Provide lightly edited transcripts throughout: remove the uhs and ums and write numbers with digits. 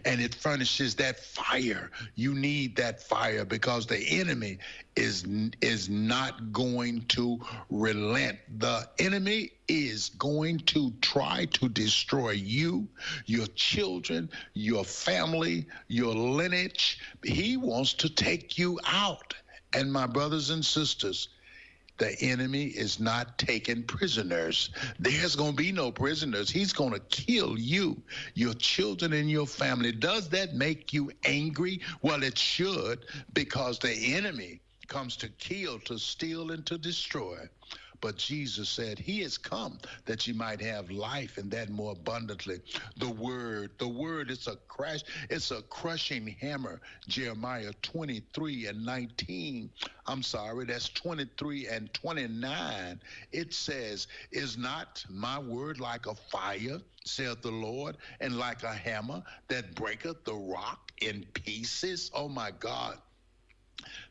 and it furnishes that fire. You need that fire because the enemy is not going to relent. The enemy is going to try to destroy you, your children, your family, your lineage. He wants to take you out. And my brothers and sisters, the enemy is not taking prisoners. There's going to be no prisoners. He's going to kill you, your children, and your family. Does that make you angry? Well, it should, because the enemy comes to kill, to steal, and to destroy. But Jesus said he has come that you might have life and that more abundantly. The word is it's a crushing hammer. Jeremiah 23:19. I'm sorry, that's 23 and 29. It says, is not my word like a fire, saith the Lord, and like a hammer that breaketh the rock in pieces? Oh my God.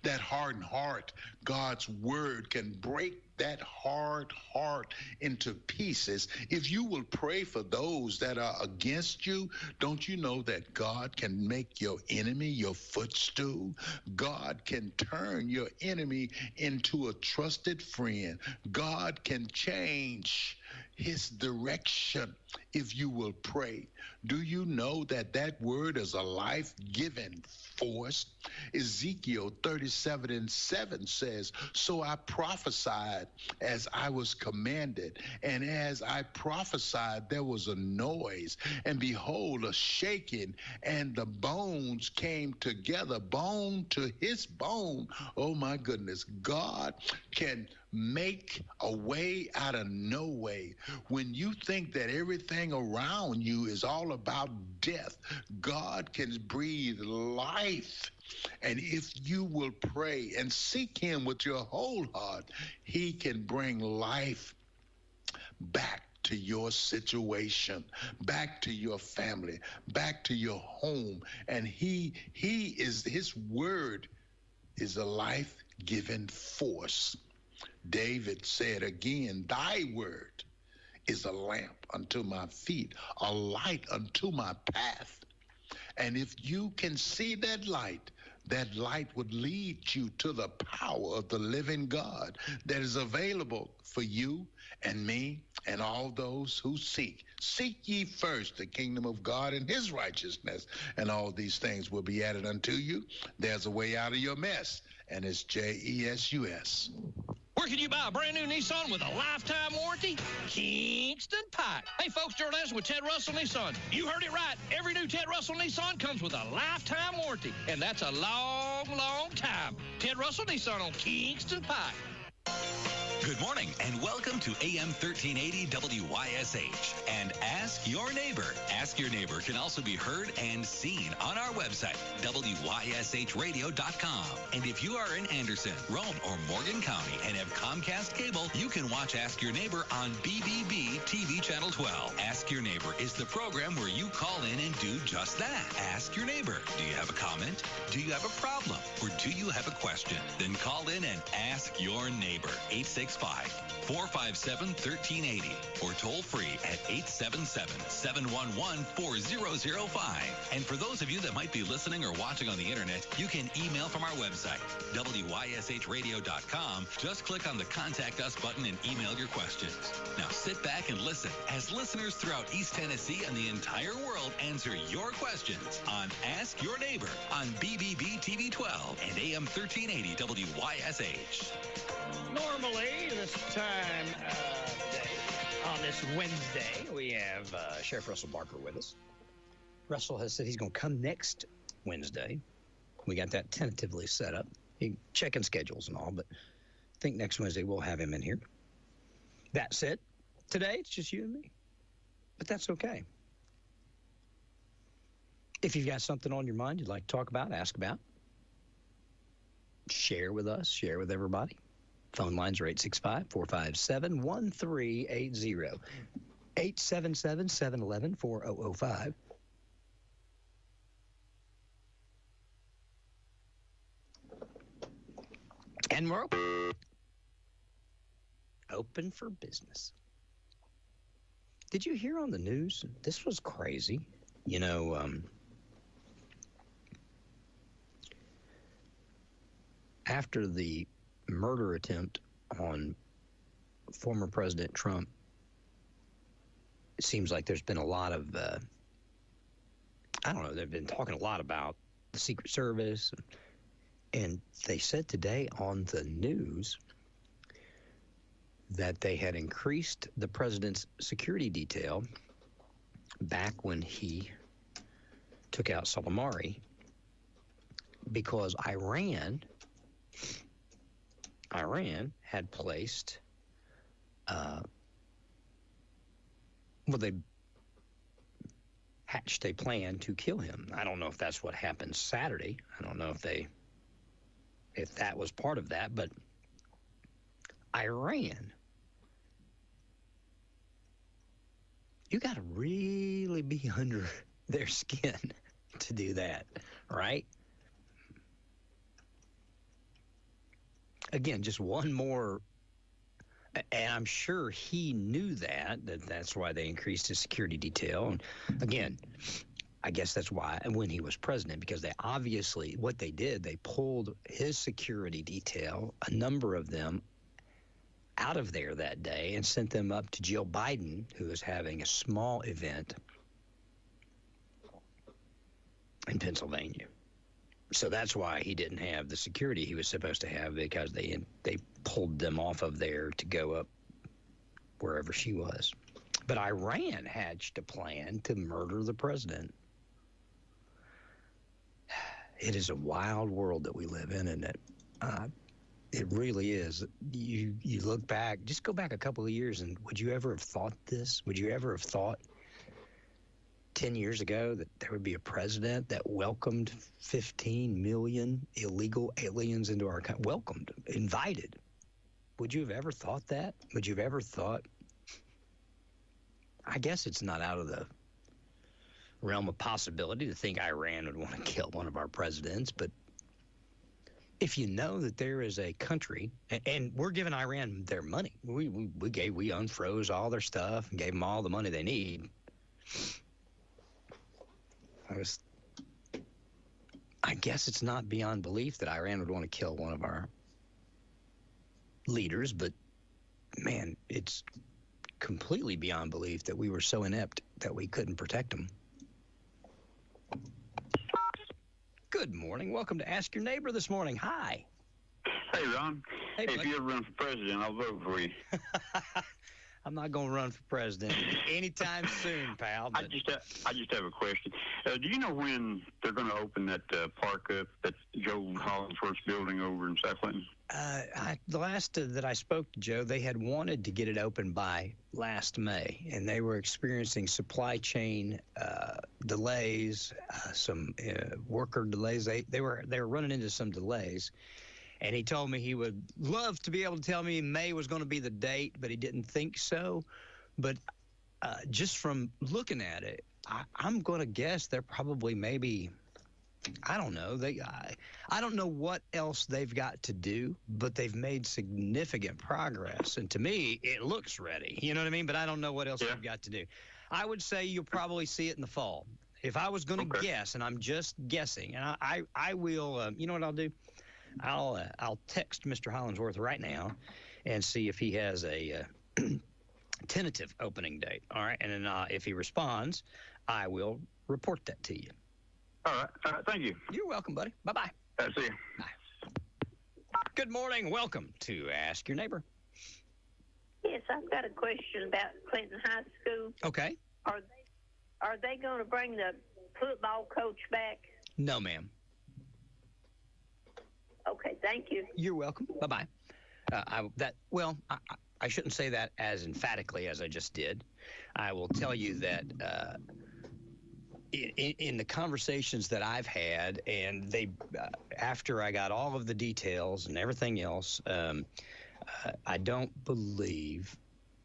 That hardened heart, God's word can break that hard heart into pieces. If you will pray for those that are against you, don't you know that God can make your enemy your footstool? God can turn your enemy into a trusted friend. God can change his direction if you will pray. Do you know that that word is a life-giving force? Ezekiel 37:7 says, so I prophesied as I was commanded, and as I prophesied there was a noise, and behold, a shaking, and the bones came together, bone to his bone. Oh my goodness, God can make a way out of no way. When you think that everything around you is all about death, God can breathe life. And if you will pray and seek him with your whole heart, he can bring life back to your situation, back to your family, back to your home. And his word is a life-giving force. David said again, thy word is a lamp unto my feet, a light unto my path. And if you can see that light would lead you to the power of the living God that is available for you and me and all those who seek. Seek ye first the kingdom of God and his righteousness, and all these things will be added unto you. There's a way out of your mess, and it's JESUS. Where can you buy a brand new Nissan with a lifetime warranty? Kingston Pike. Hey folks, Gerald Anderson with Ted Russell Nissan. You heard it right. Every new Ted Russell Nissan comes with a lifetime warranty, and that's a long, long time. Ted Russell Nissan on Kingston Pike. Good morning and welcome to AM 1380 WYSH and Ask Your Neighbor. Ask Your Neighbor can also be heard and seen on our website, WYSHradio.com. And if you are in Anderson, Rome, or Morgan County and have Comcast cable, you can watch Ask Your Neighbor on BBB TV Channel 12. Ask Your Neighbor is the program where you call in and do just that. Ask Your Neighbor. Do you have a comment? Do you have a problem? Or do you have a question? Then call in and ask your neighbor. 865-457-1380 or toll free at 877-711-4005. And for those of you that might be listening or watching on the internet, you can email from our website, WYSHradio.com. Just click on the Contact Us button and email your questions. Now sit back and listen as listeners throughout East Tennessee and the entire world answer your questions on Ask Your Neighbor on BBB TV 12 and AM 1380 WYSH. Normally, this time of day, on this Wednesday, we have Sheriff Russell Barker with us. Russell has said he's going to come next Wednesday. We got that tentatively set up. He checking schedules and all, but I think next Wednesday we'll have him in here. That said, today it's just you and me, but that's okay. If you've got something on your mind you'd like to talk about, ask about, share with us, share with everybody. Phone lines are 865-457-1380, 877-711-4005. And we're open for business. Did you hear on the news? This was crazy. You know, after the murder attempt on former President Trump, it seems like there's been a lot of, I don't know, they've been talking a lot about the Secret Service. And they said today on the news that they had increased the president's security detail back when he took out Soleimani because Iran had placed, they hatched a plan to kill him. I don't know if that's what happened Saturday. I don't know if that was part of that, but Iran, you got to really be under their skin to do that, right? Again, just one more, and I'm sure he knew that's why they increased his security detail. And again, I guess that's why, and when he was president, because they obviously, what they did, they pulled his security detail, a number of them, out of there that day and sent them up to Jill Biden, who was having a small event in Pennsylvania. So that's why he didn't have the security he was supposed to have, because they pulled them off of there to go up wherever she was. But Iran hatched a plan to murder the president. It is a wild world that we live in, and it really is. You look back, just go back a couple of years, and would you ever have thought this? Would you ever have thought 10 years ago that there would be a president that welcomed 15 million illegal aliens into our country? Welcomed, invited. Would you have ever thought that? Would you have ever thought? I guess it's not out of the realm of possibility to think Iran would want to kill one of our presidents, but if you know that there is a country, and we're giving Iran their money, we unfroze all their stuff and gave them all the money they need. I guess it's not beyond belief that Iran would want to kill one of our leaders, but man, it's completely beyond belief that we were so inept that we couldn't protect them. Good morning. Welcome to Ask Your Neighbor this morning. Hi. Hey, Ron. Hey, if you ever run for president, I'll vote for you. I'm not going to run for president anytime soon, pal. But I just have a question. Do you know when they're going to open that park up, that Joe Hollingsworth's building over in South Clinton? The last that I spoke to Joe, they had wanted to get it open by last May, and they were experiencing supply chain delays, some worker delays. They were running into some delays. And he told me he would love to be able to tell me May was going to be the date, but he didn't think so. But just from looking at it, I'm going to guess they're probably maybe, I don't know. I don't know what else they've got to do, but they've made significant progress. And to me, it looks ready. You know what I mean? But I don't know what else they've got to do. I would say you'll probably see it in the fall. If I was going to guess, and I'm just guessing, and I will, you know what I'll do? I'll text Mr. Hollingsworth right now and see if he has a tentative opening date. All right, and then if he responds, I will report that to you. All right. Thank you. You're welcome, buddy. Bye-bye. See you. Bye. Good morning. Welcome to Ask Your Neighbor. Yes, I've got a question about Clinton High School. Okay. Are they going to bring the football coach back? No, ma'am. Okay, thank you. You're welcome. Bye-bye. I shouldn't say that as emphatically as I just did. I will tell you that in the conversations that I've had, and after I got all of the details and everything else, I don't believe.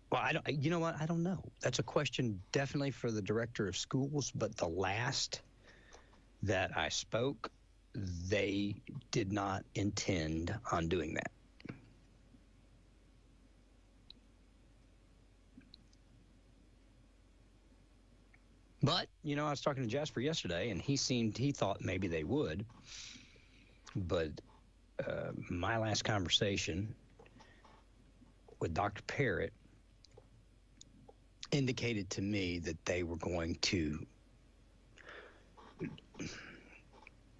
Well, you know what? I don't know. That's a question definitely for the director of schools. But the last that I spoke, they did not intend on doing that. But, you know, I was talking to Jasper yesterday, and he thought maybe they would. But my last conversation with Dr. Parrott indicated to me that they were going to.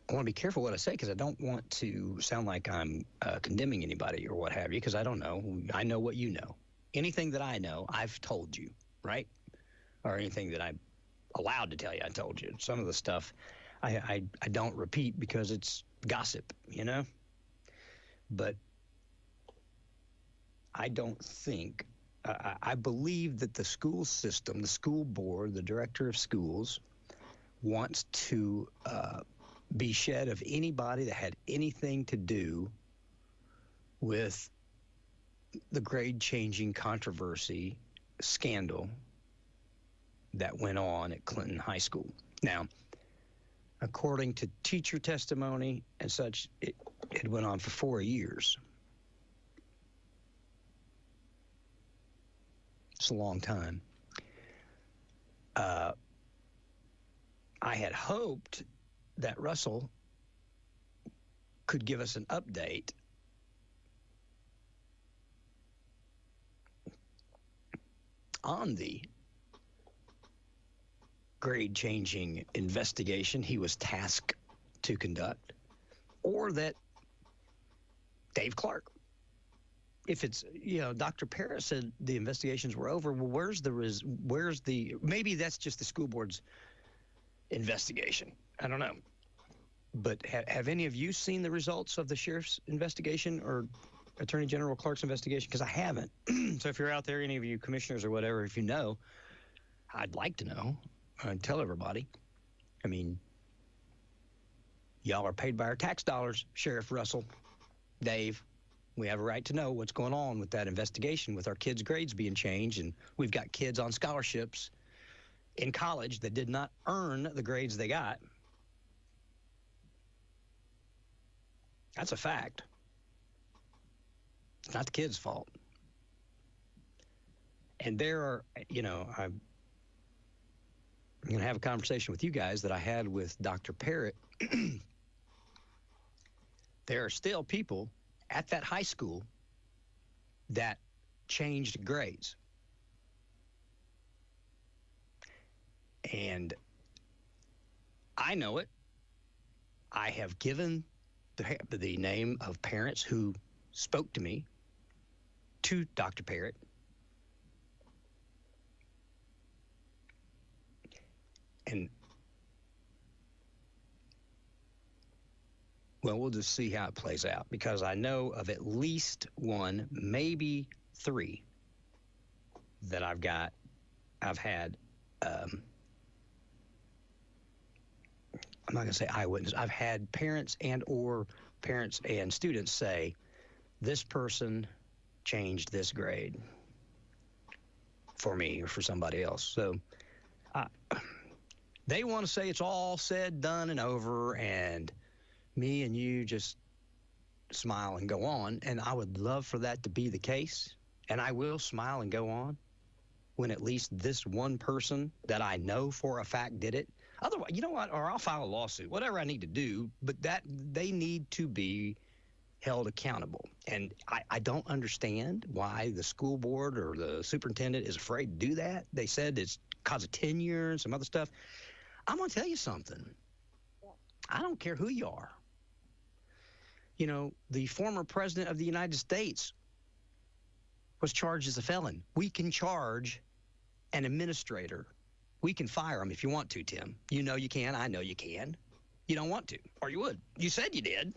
I want to be careful what I say because I don't want to sound like I'm condemning anybody or what have you, because I don't know. I know what you know. Anything that I know, I've told you, right? Or anything that I'm allowed to tell you, I told you. Some of the stuff I don't repeat because it's gossip, you know? But I don't think, I believe that the school system, the school board, the director of schools wants to be shed of anybody that had anything to do with the grade-changing controversy scandal that went on at Clinton High School. Now, according to teacher testimony and such, it went on for 4 years. It's a long time. I had hoped that Russell could give us an update on the grade-changing investigation he was tasked to conduct, or that Dave Clark, if it's, Dr. Parrott said the investigations were over, well, where's the, maybe that's just the school board's investigation. I don't know. But have any of you seen the results of the sheriff's investigation or Attorney General Clark's investigation? Because I haven't. So if you're out there, any of you commissioners or whatever, if you know, I'd like to know. I'd tell everybody. I mean, y'all are paid by our tax dollars, Sheriff Russell, Dave. We have a right to know what's going on with that investigation, with our kids' grades being changed, and we've got kids on scholarships in college that did not earn the grades they got. That's a fact. It's not the kids' fault. And there are, I'm going to have a conversation with you guys that I had with Dr. Parrott. There are still people at that high school that changed grades. And I know it. I have given the name of parents who spoke to me to Dr. Parrott. And, well, we'll just see how it plays out, because I know of at least one, maybe three, that I've had, I'm not going to say eyewitness. I've had parents and students say, this person changed this grade for me or for somebody else. So they want to say it's all said, done, and over, and me and you just smile and go on. And I would love for that to be the case. And I will smile and go on when at least this one person that I know for a fact did it. Otherwise, you know what? Or I'll file a lawsuit, whatever I need to do. But that they need to be held accountable. And I don't understand why the school board or the superintendent is afraid to do that. They said it's because of tenure and some other stuff. I'm going to tell you something. I don't care who you are. The former president of the United States was charged as a felon. We can charge an administrator. We can fire him if you want to, Tim. You know you can. I know you can. You don't want to, or you would. You said you did.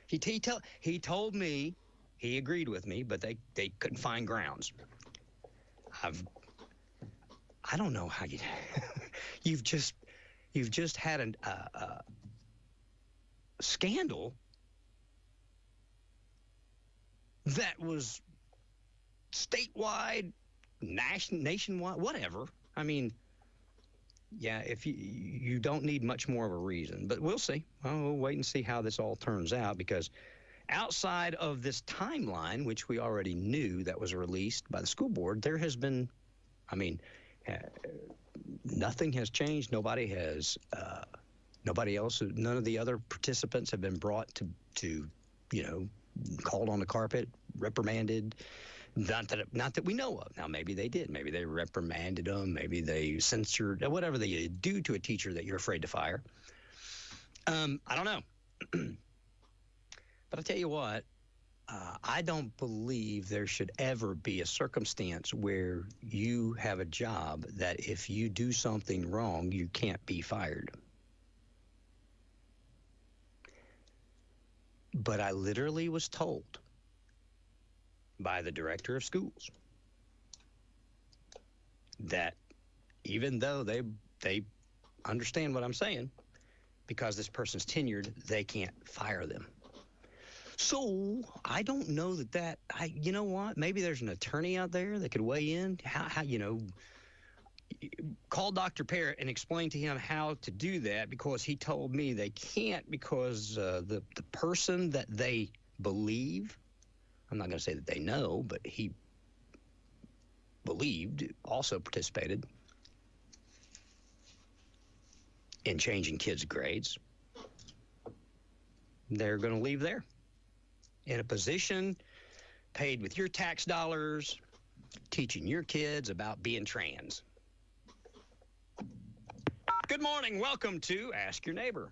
He told me, he agreed with me, but they couldn't find grounds. I don't know how you. You've just had a scandal that was statewide, nationwide, whatever. I mean, yeah, if you don't need much more of a reason, but we'll see. We'll wait and see how this all turns out, because outside of this timeline, which we already knew that was released by the school board, there has been, nothing has changed. Nobody has, none of the other participants have been brought to called on the carpet, reprimanded. Not that we know of. Now, maybe they did. Maybe they reprimanded them. Maybe they censored, whatever they do to a teacher that you're afraid to fire. I don't know. But I'll tell you what, I don't believe there should ever be a circumstance where you have a job that if you do something wrong, you can't be fired. But I literally was told by the director of schools that even though they understand what I'm saying, because this person's tenured, they can't fire them. So I don't know you know what? Maybe there's an attorney out there that could weigh in. How call Dr. Parrott and explain to him how to do that, because he told me they can't because the person that they believe, I'm not going to say that they know, but he believed, also participated in changing kids' grades. They're going to leave there in a position paid with your tax dollars, teaching your kids about being trans. Good morning. Welcome to Ask Your Neighbor.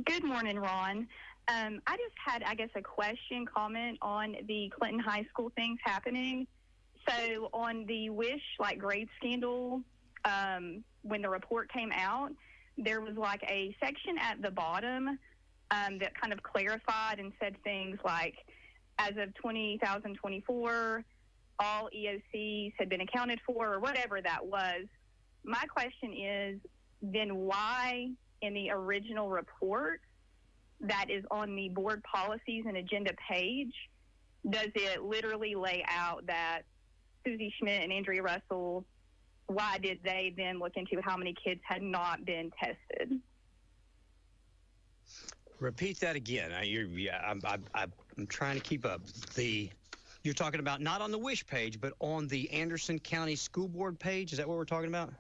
Good morning, Ron. I just had, a question, comment on the Clinton High School things happening. So on the WYSH, grade scandal, when the report came out, there was a section at the bottom that kind of clarified and said things like, as of 2024, all EOCs had been accounted for, or whatever that was. My question is, then why in the original report that is on the board policies and agenda page, does it literally lay out that Susie Schmidt and Andrea Russell, why did they then look into how many kids had not been tested? Repeat that again. I'm trying to keep up. You're talking about not on the WYSH page, but on the Anderson County School Board page? Is that what we're talking about?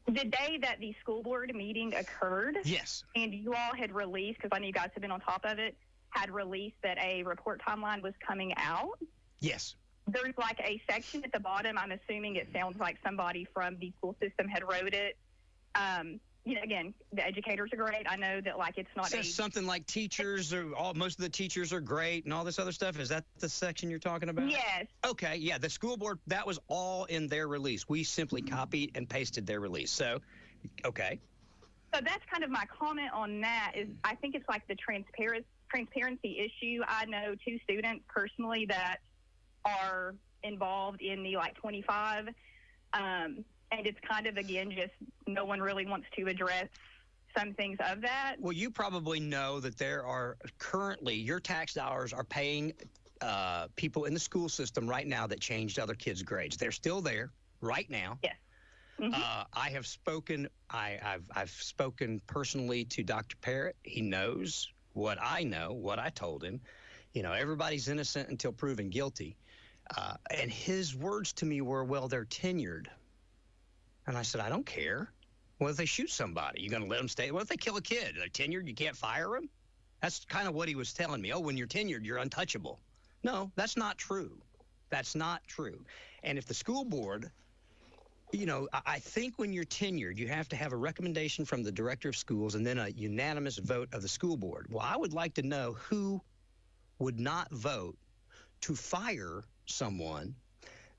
The day that the school board meeting occurred, yes, and you all had released, because I know you guys have been on top of it, had released that a report timeline was coming out. Yes. There's a section at the bottom. I'm assuming it sounds like somebody from the school system had wrote it. Again, the educators are great. I know that it's not. It says something like teachers most of the teachers are great and all this other stuff. Is that the section you're talking about? Yes. Okay. Yeah. The school board, that was all in their release. We simply copied and pasted their release. So, okay. So that's kind of my comment on that. Is I think it's the transparency issue. I know 2 students personally that are involved in the 25. And it's kind of, again, just no one really wants to address some things of that. Well, you probably know that there are currently, your tax dollars are paying people in the school system right now that changed other kids' grades. They're still there right now. Yes. Mm-hmm. I have spoken, I've spoken personally to Dr. Parrott. He knows what I know, what I told him. Everybody's innocent until proven guilty. And his words to me were, well, they're tenured. And I said, I don't care. What if they shoot somebody? You going to let them stay? What if they kill a kid? They're tenured, you can't fire them? That's kind of what he was telling me. Oh, when you're tenured, you're untouchable. No, that's not true. That's not true. And if the school board, I think when you're tenured, you have to have a recommendation from the director of schools and then a unanimous vote of the school board. Well, I would like to know who would not vote to fire someone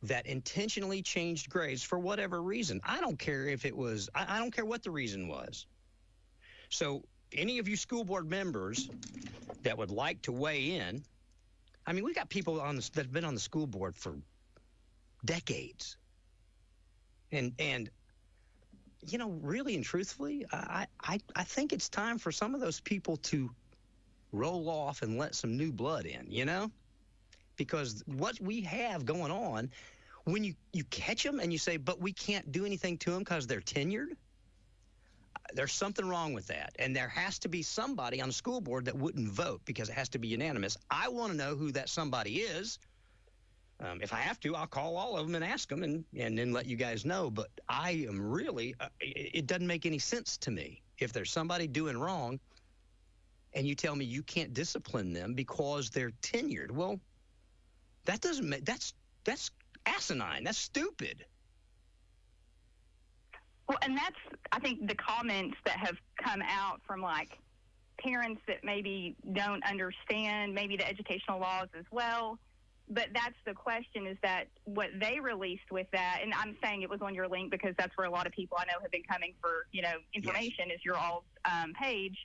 that intentionally changed grades for whatever reason. I don't care if it was, I don't care what the reason was. So any of you school board members that would like to weigh in, we got people that have been on the school board for decades. And really and truthfully, I think it's time for some of those people to roll off and let some new blood in, Because what we have going on, when you catch them and you say, but we can't do anything to them because they're tenured, there's something wrong with that. And there has to be somebody on the school board that wouldn't vote because it has to be unanimous. I want to know who that somebody is. If I have to, I'll call all of them and ask them and then let you guys know. But I am really, it doesn't make any sense to me. If there's somebody doing wrong, and you tell me you can't discipline them because they're tenured. Well, that doesn't make that's asinine. That's stupid. Well, and that's, I think, the comments that have come out from, like, parents that maybe don't understand maybe the educational laws as well. But that's the question, is that what they released with that, and I'm saying it was on your link because that's where a lot of people I know have been coming for, information, is your all's page.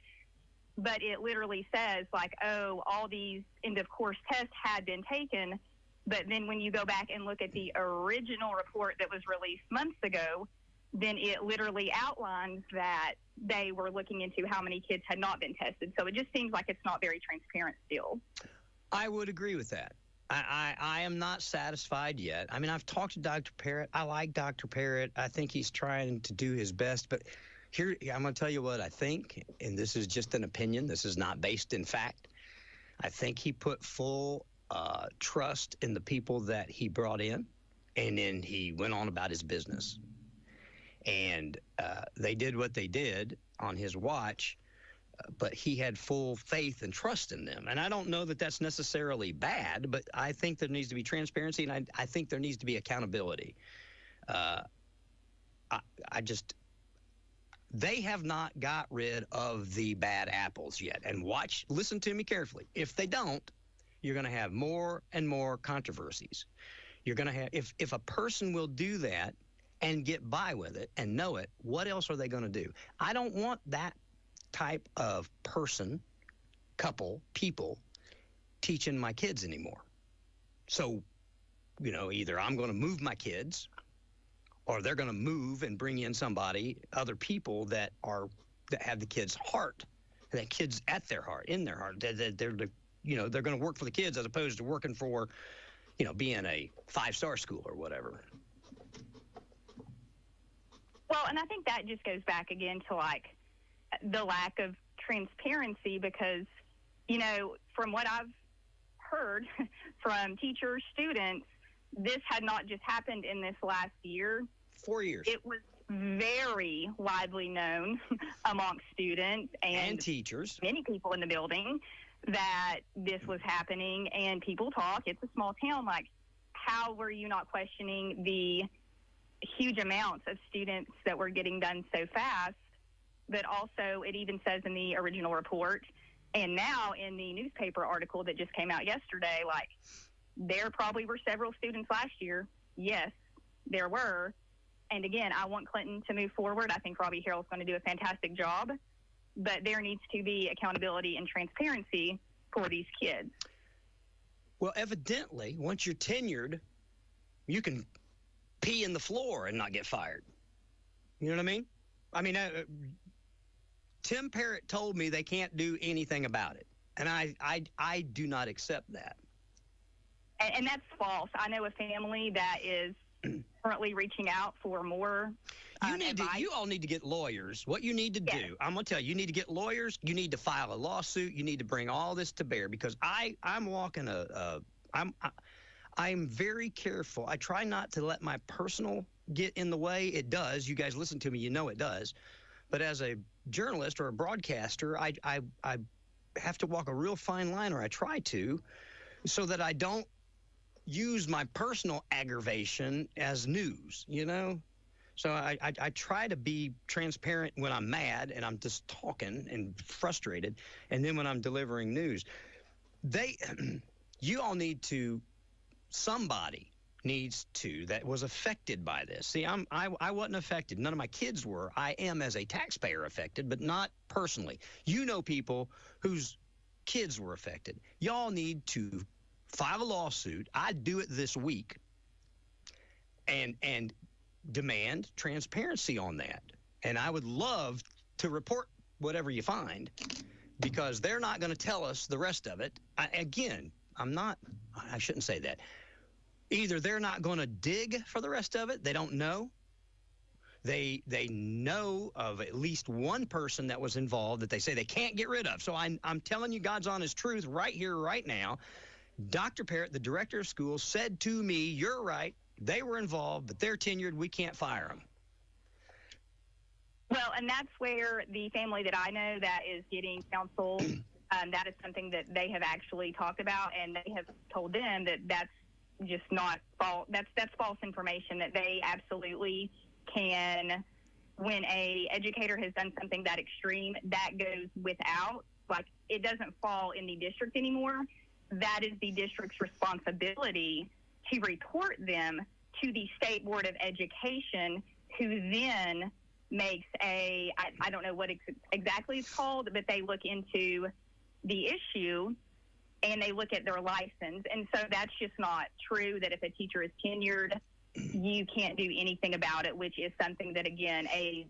But it literally says, like, oh, all these end-of-course tests had been taken. But then when you go back and look at the original report that was released months ago, then it literally outlines that they were looking into how many kids had not been tested. So it just seems like it's not very transparent still. I would agree with that. I am not satisfied yet. I mean, I've talked to Dr. Parrott. I like Dr. Parrott. I think he's trying to do his best. But here, I'm going to tell you what I think, and this is just an opinion. This is not based in fact. I think he put full trust in the people that he brought in, and then he went on about his business. And they did what they did on his watch, but he had full faith and trust in them. And I don't know that that's necessarily bad, but I think there needs to be transparency, and I think there needs to be accountability. They have not got rid of the bad apples yet. And listen to me carefully. If they don't, you're going to have more and more controversies. You're going to have, if a person will do that and get by with it and know it, what else are they going to do? I don't want that type of person, couple, people teaching my kids anymore. So, either I'm going to move my kids, or they're going to move and bring in other people that have the kid's heart, that kid's at their heart, in their heart. They're going to work for the kids as opposed to working for, being a 5-star school or whatever. Well, and I think that just goes back again to, like, the lack of transparency because, from what I've heard from teachers, students, this had not just happened in this last year. 4 years. It was very widely known amongst students and teachers, many people in the building, that this was happening. And people talk. It's a small town. Like, how were you not questioning the huge amounts of students that were getting done so fast? But also, it even says in the original report, and now in the newspaper article that just came out yesterday, like, there probably were several students last year. Yes, there were. And again, I want Clinton to move forward. I think Robbie Harrell's going to do a fantastic job. But there needs to be accountability and transparency for these kids. Well, evidently, once you're tenured, you can pee in the floor and not get fired. You know what I mean? I mean, Tim Parrott told me they can't do anything about it. And I do not accept that. And that's false. I know a family that is currently reaching out for more advice. You all need to get lawyers. What you need to do, I'm going to tell you, you need to get lawyers. You need to file a lawsuit. You need to bring all this to bear because I'm very careful. I try not to let my personal get in the way. It does. You guys listen to me. You know it does. But as a journalist or a broadcaster, I have to walk a real fine line, or I try to, so that I don't use my personal aggravation as news, So I try to be transparent when I'm mad and I'm just talking and frustrated, and then when I'm delivering news. You all need to, somebody needs to, that was affected by this. See, I wasn't affected. None of my kids were. I am as a taxpayer affected, but not personally. You know people whose kids were affected. Y'all need to file a lawsuit. I'd do it this week and demand transparency on that. And I would love to report whatever you find, because they're not going to tell us the rest of it. I shouldn't say that. Either they're not going to dig for the rest of it. They don't know. They know of at least one person that was involved that they say they can't get rid of. So I'm telling you God's honest truth right here, right now. Dr. Parrott, the director of schools, said to me, you're right, they were involved, but they're tenured, we can't fire them. Well, and that's where the family that I know that is getting counsel That is something that they have actually talked about, and they have told them that that's just not false. That's false information, that they absolutely can, when a educator has done something that extreme, that goes without, like, it doesn't fall in the district anymore. That is the district's responsibility to report them to the State Board of Education, who then makes I don't know what exactly it's called, but they look into the issue and they look at their license. And so that's just not true, that if a teacher is tenured, you can't do anything about it, which is something that, again, a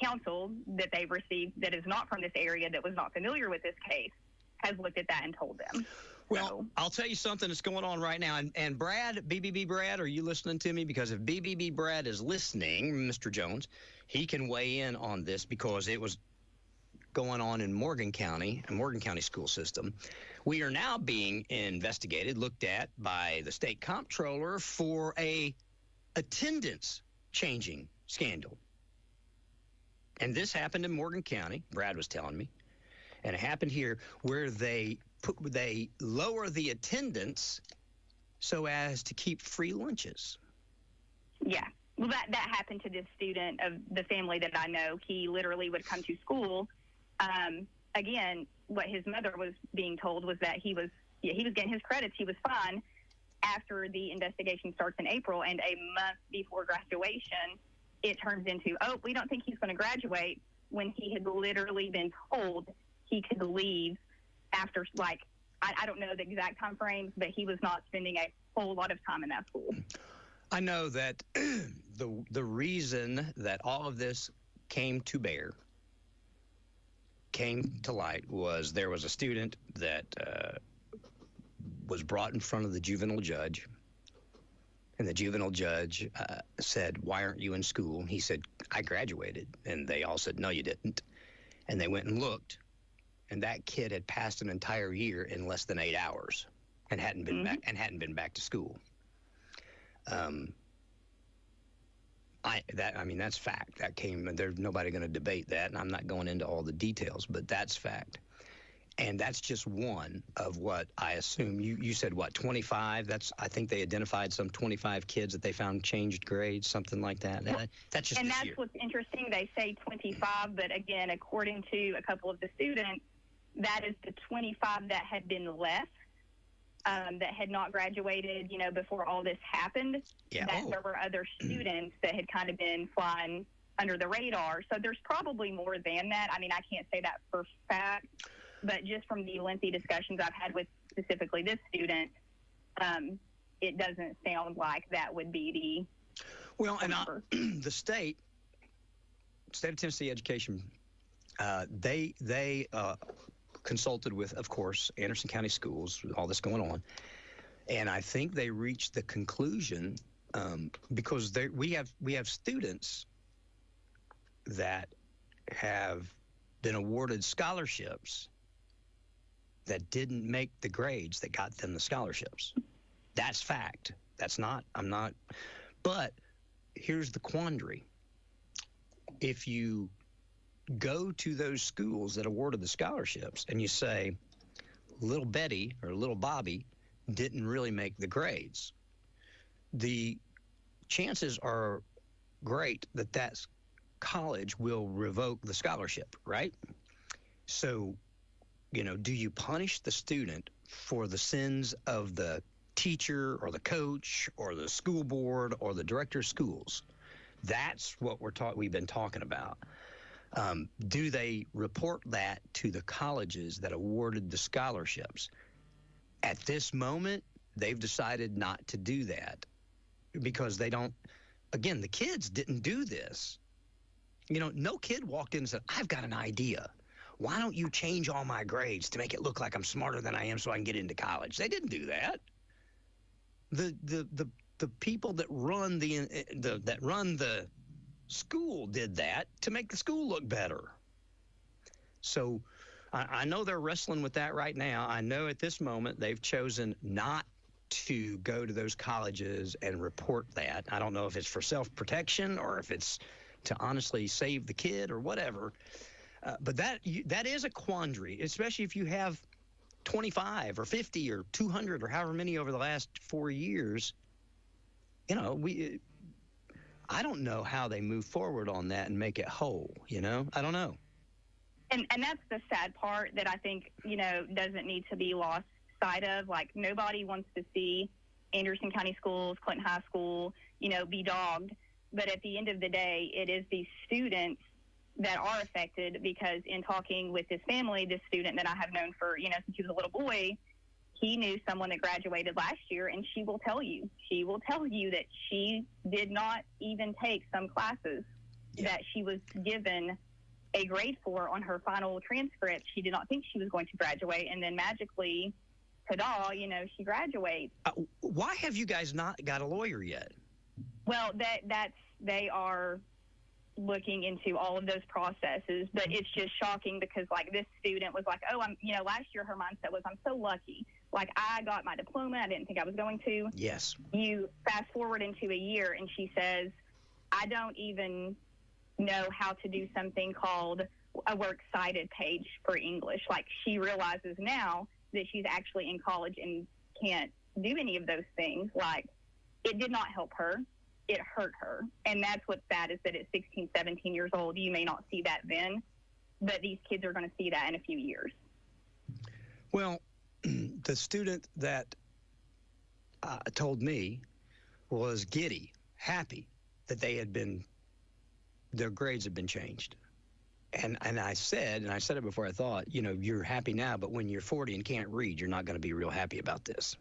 counsel that they've received that is not from this area, that was not familiar with this case, has looked at that and told them. Well, I'll tell you something that's going on right now. And Brad, BBB Brad, are you listening to me? Because if BBB Brad is listening, Mr. Jones, he can weigh in on this, because it was going on in Morgan County, a Morgan County school system. We are now being investigated, looked at by the state comptroller for a attendance changing scandal. And this happened in Morgan County, Brad was telling me. And it happened here, where they lower the attendance so as to keep free lunches. Yeah. Well, that happened to this student of the family that I know. He literally would come to school. Again, what his mother was being told was that he was getting his credits. He was fine after the investigation starts in April, and a month before graduation, it turns into, oh, we don't think he's going to graduate, when he had literally been told he could leave after, like, I don't know the exact time frames, but he was not spending a whole lot of time in that school. I know that the reason that all of this came to light was there was a student that was brought in front of the juvenile judge, and the juvenile judge said, "Why aren't you in school?" He said, "I graduated." And they all said, "No, you didn't." And they went and looked, and that kid had passed an entire year in less than 8 hours and hadn't been back to school. That's fact. That came, and there's nobody going to debate that, and I'm not going into all the details, but that's fact. And that's just one of what I assume. You said, what, 25? I think they identified some 25 kids that they found changed grades, something like that. That's just and this that's year. What's interesting. They say 25, but again, according to a couple of the students, that is the 25 that had been left, that had not graduated, before all this happened. Yeah. There were other students that had kind of been flying under the radar. So there's probably more than that. I mean, I can't say that for fact, but just from the lengthy discussions I've had with specifically this student, it doesn't sound like that would be the number. The state of Tennessee Education, they consulted with, of course, Anderson County Schools, with all this going on, and I think they reached the conclusion, because we have students that have been awarded scholarships that didn't make the grades that got them the scholarships. That's fact. But here's the quandary. If you go to those schools that awarded the scholarships and you say, little Betty or little Bobby didn't really make the grades, the chances are great that college will revoke the scholarship, right? So, do you punish the student for the sins of the teacher or the coach or the school board or the director of schools? That's what we've been talking about. Do they report that to the colleges that awarded the scholarships? At this moment, they've decided not to do that because they don't. Again, the kids didn't do this. No kid walked in and said, "I've got an idea. Why don't you change all my grades to make it look like I'm smarter than I am so I can get into college?" They didn't do that. The people that run the school did that to make the school look better. So I know they're wrestling with that right now. I know at this moment they've chosen not to go to those colleges and report that. I don't know if it's for self-protection or if it's to honestly save the kid or whatever. But that is a quandary, especially if you have 25 or 50 or 200 or however many over the last 4 years. You know, I don't know how they move forward on that and make it whole, you know? I don't know. And that's the sad part that I think, you know, doesn't need to be lost sight of. Like, nobody wants to see Anderson County Schools, Clinton High School, you know, be dogged. But at the end of the day, it is these students that are affected, because in talking with this family, this student that I have known for, you know, since he was a little boy, he knew someone that graduated last year, and she will tell you that she did not even take some classes that she was given a grade for on her final transcript. She did not think she was going to graduate, and then magically, ta-da, you know, she graduates. Why have you guys not got a lawyer yet? Well, they are looking into all of those processes, but it's just shocking because, like, this student was like, oh, last year her mindset was, I'm so lucky. Like, I got my diploma. I didn't think I was going to. Yes. You fast forward into a year, and she says, I don't even know how to do something called a works cited page for English. Like, she realizes now that she's actually in college and can't do any of those things. Like, it did not help her. It hurt her. And that's what's sad, is that at 16, 17 years old, you may not see that then, but these kids are going to see that in a few years. Well, the student that told me was giddy, happy that their grades had been changed. And I said it before I thought, you know, you're happy now, but when you're 40 and can't read, you're not going to be real happy about this.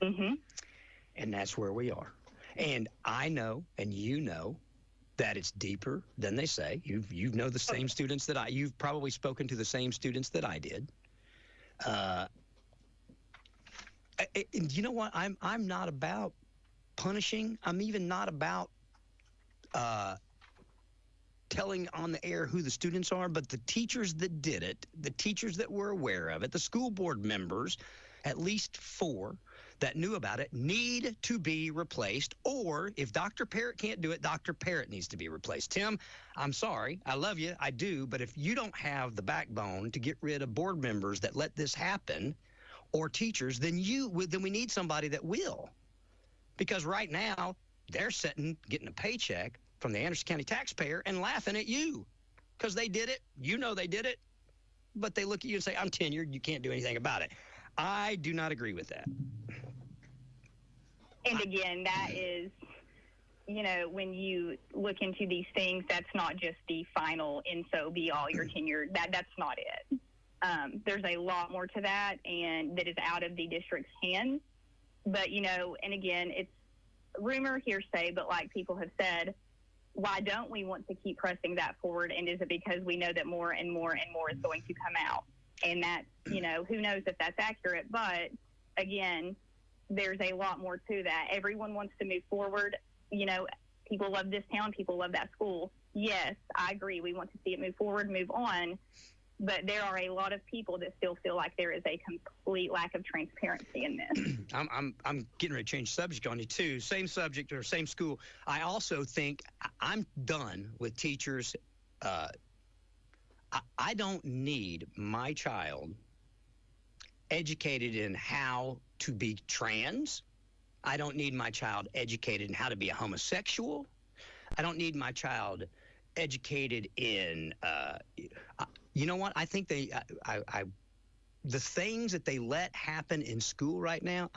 Mm-hmm. And that's where we are. And I know, and you know, that it's deeper than they say. You know the same students you've probably spoken to the same students that I did. And you know what? I'm not about punishing. I'm even not about telling on the air who the students are, but the teachers that did it, the teachers that were aware of it, the school board members, at least 4 that knew about it, need to be replaced. Or if Dr. Parrott can't do it, Dr. Parrott needs to be replaced. Tim, I'm sorry. I love you. I do. But if you don't have the backbone to get rid of board members that let this happen, or teachers, then we need somebody that will. Because right now, they're getting a paycheck from the Anderson County taxpayer and laughing at you because they did it. You know they did it. But they look at you and say, I'm tenured. You can't do anything about it. I do not agree with that. And again, that is, you know, when you look into these things, that's not just the final and so be all your tenure. That's not it. There's a lot more to that, and that is out of the district's hands. But, you know, and again, it's rumor, hearsay, but like people have said, why don't we want to keep pressing that forward? And is it because we know that more and more and more is going to come out? And that, you know, who knows if that's accurate. But again, there's a lot more to that. Everyone wants to move forward. You know, people love this town. People love that school. Yes, I agree. We want to see it move forward, move on. But there are a lot of people that still feel like there is a complete lack of transparency in this. I'm getting ready to change subject on you, too. Same subject or same school. I also think I'm done with teachers. I don't need my child educated in how to be trans. I don't need my child educated in how to be a homosexual. I don't need my child educated in you know what? I think the things that they let happen in school right now,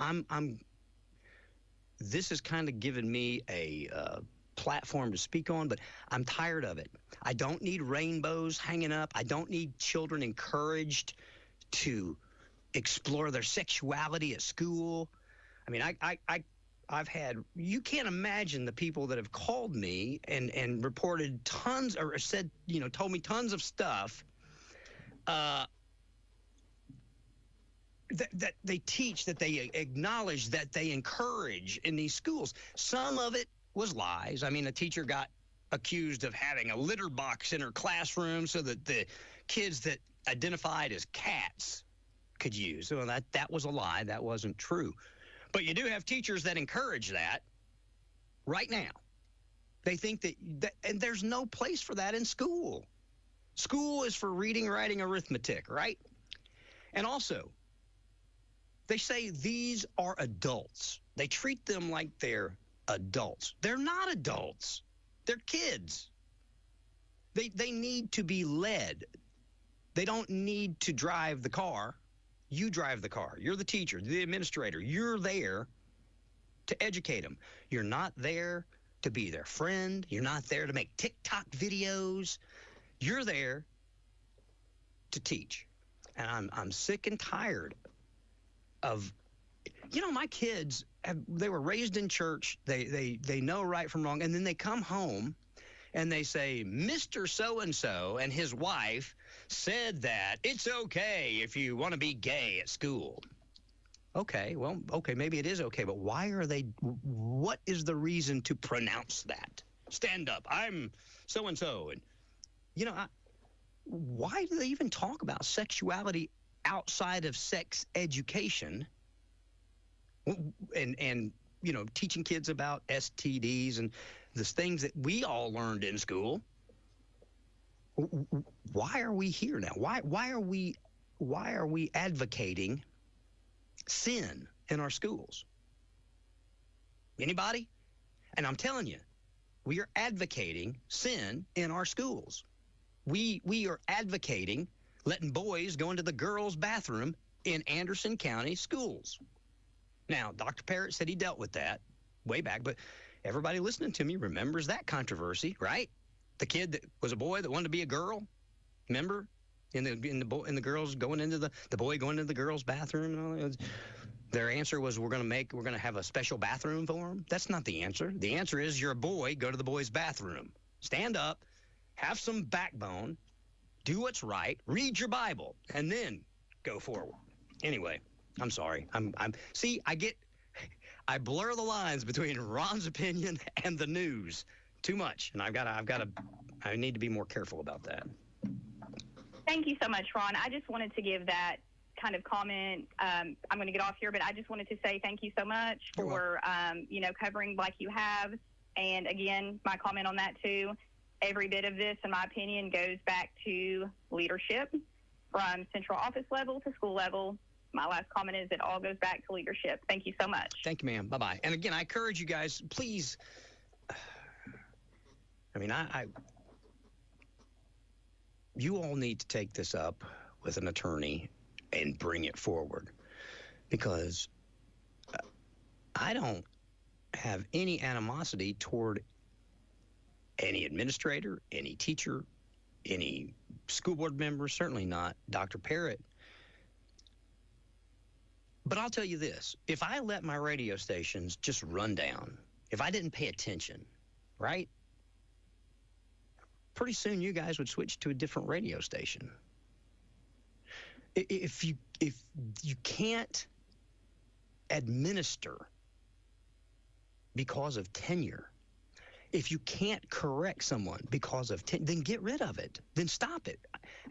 this has kind of given me a platform to speak on, but I'm tired of it. I don't need rainbows hanging up. I don't need children encouraged to explore their sexuality at school. I mean, I've had, you can't imagine the people that have called me and reported tons, or said, you know, told me tons of stuff that they teach, that they acknowledge, that they encourage in these schools. Some of it was lies. I mean, a teacher got accused of having a litter box in her classroom so that the kids that identified as cats could use. So that was a lie. That wasn't true. But you do have teachers that encourage that right now. They think that and there's no place for that in school. School is for reading, writing, arithmetic, right? And also, they say these are adults. They treat them like they're adults. They're not adults. They're kids. They need to be led. They don't need to drive the car. You drive the car. You're the teacher, the administrator. You're there to educate them. You're not there to be their friend. You're not there to make TikTok videos. You're there to teach. And I'm sick and tired of, my kids, they were raised in church. They know right from wrong. And then they come home and they say, Mr. So-and-so and his wife said that it's okay if you want to be gay at school. Okay, maybe it is okay, but what is the reason to pronounce that? Stand up, I'm so-and-so. And, why do they even talk about sexuality outside of sex education and teaching kids about STDs and the things that we all learned in school? Why are we here now? Why are we advocating sin in our schools? Anybody? And I'm telling you, we are advocating sin in our schools. We are advocating letting boys go into the girls' bathroom in Anderson County schools. Now, Dr. Parrott said he dealt with that way back, but everybody listening to me remembers that controversy, right? The kid that was a boy that wanted to be a girl, remember? In the girls going into the boy going into the girls' bathroom and all that. Their answer was, we're going to have a special bathroom for him. That's not the answer. The answer is, you're a boy, go to the boys' bathroom. Stand up, have some backbone, do what's right, read your Bible, and then go forward. Anyway, I'm sorry. I blur the lines between Ron's opinion and the news too much, and I need to be more careful about that. Thank you so much, Ron. I just wanted to give that kind of comment. I'm going to get off here, but I just wanted to say thank you so much for, covering like you have. And again, my comment on that too, every bit of this, in my opinion, goes back to leadership from central office level to school level. My last comment is it all goes back to leadership. Thank you so much. Thank you, ma'am. Bye-bye. And again, I encourage you guys, please, you all need to take this up with an attorney and bring it forward, because I don't have any animosity toward any administrator, any teacher, any school board member, certainly not Dr. Parrott. But I'll tell you this, if I let my radio stations just run down, if I didn't pay attention, right? Pretty soon you guys would switch to a different radio station. If you can't administer because of tenure, if you can't correct someone because of tenure, then get rid of it. Then stop it.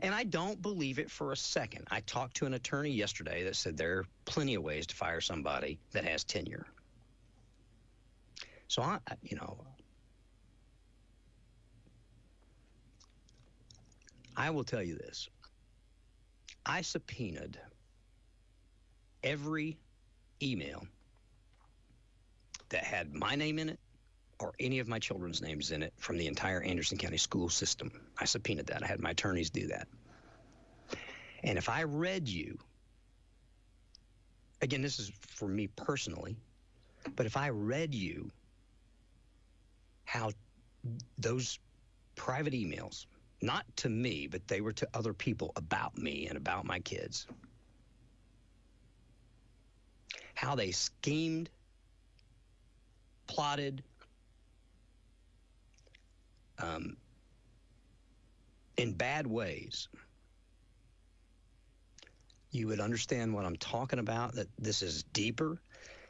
And I don't believe it for a second. I talked to an attorney yesterday that said there are plenty of ways to fire somebody that has tenure. So I will tell you this. I subpoenaed every email that had my name in it or any of my children's names in it from the entire Anderson County school system. I subpoenaed that. I had my attorneys do that. And if I read you, again, this is for me personally, but if I read you how those private emails, not to me, but they were to other people about me and about my kids, how they schemed, plotted, in bad ways, you would understand what I'm talking about, that this is deeper.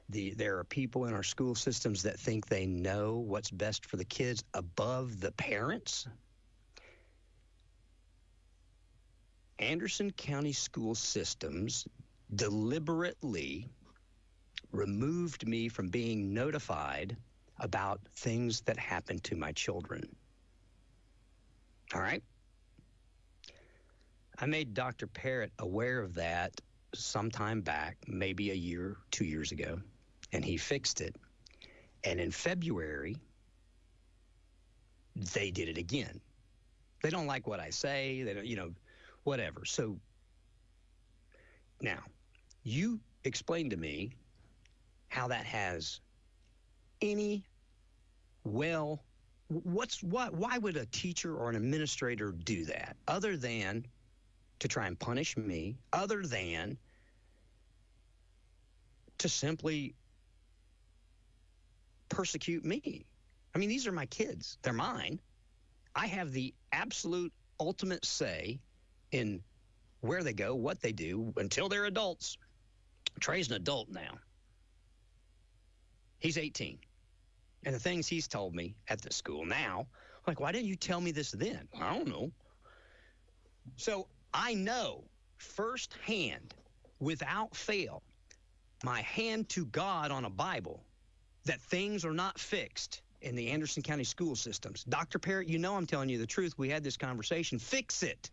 There are people in our school systems that think they know what's best for the kids above the parents. Anderson County school systems deliberately removed me from being notified about things that happened to my children. All right? I made Dr. Parrott aware of that sometime back, maybe a year, 2 years ago, and he fixed it. And in February, they did it again. They don't like what I say. They don't, whatever. So now you explain to me how that has any, why would a teacher or an administrator do that other than to try and punish me, other than to simply persecute me? I mean, these are my kids. They're mine. I have the absolute ultimate say in where they go, what they do, until they're adults. Trey's an adult now. He's 18. And the things he's told me at the school now, I'm like, why didn't you tell me this then? I don't know. So I know firsthand, without fail, my hand to God on a Bible, that things are not fixed in the Anderson County school systems. Dr. Parrott, I'm telling you the truth. We had this conversation. Fix it.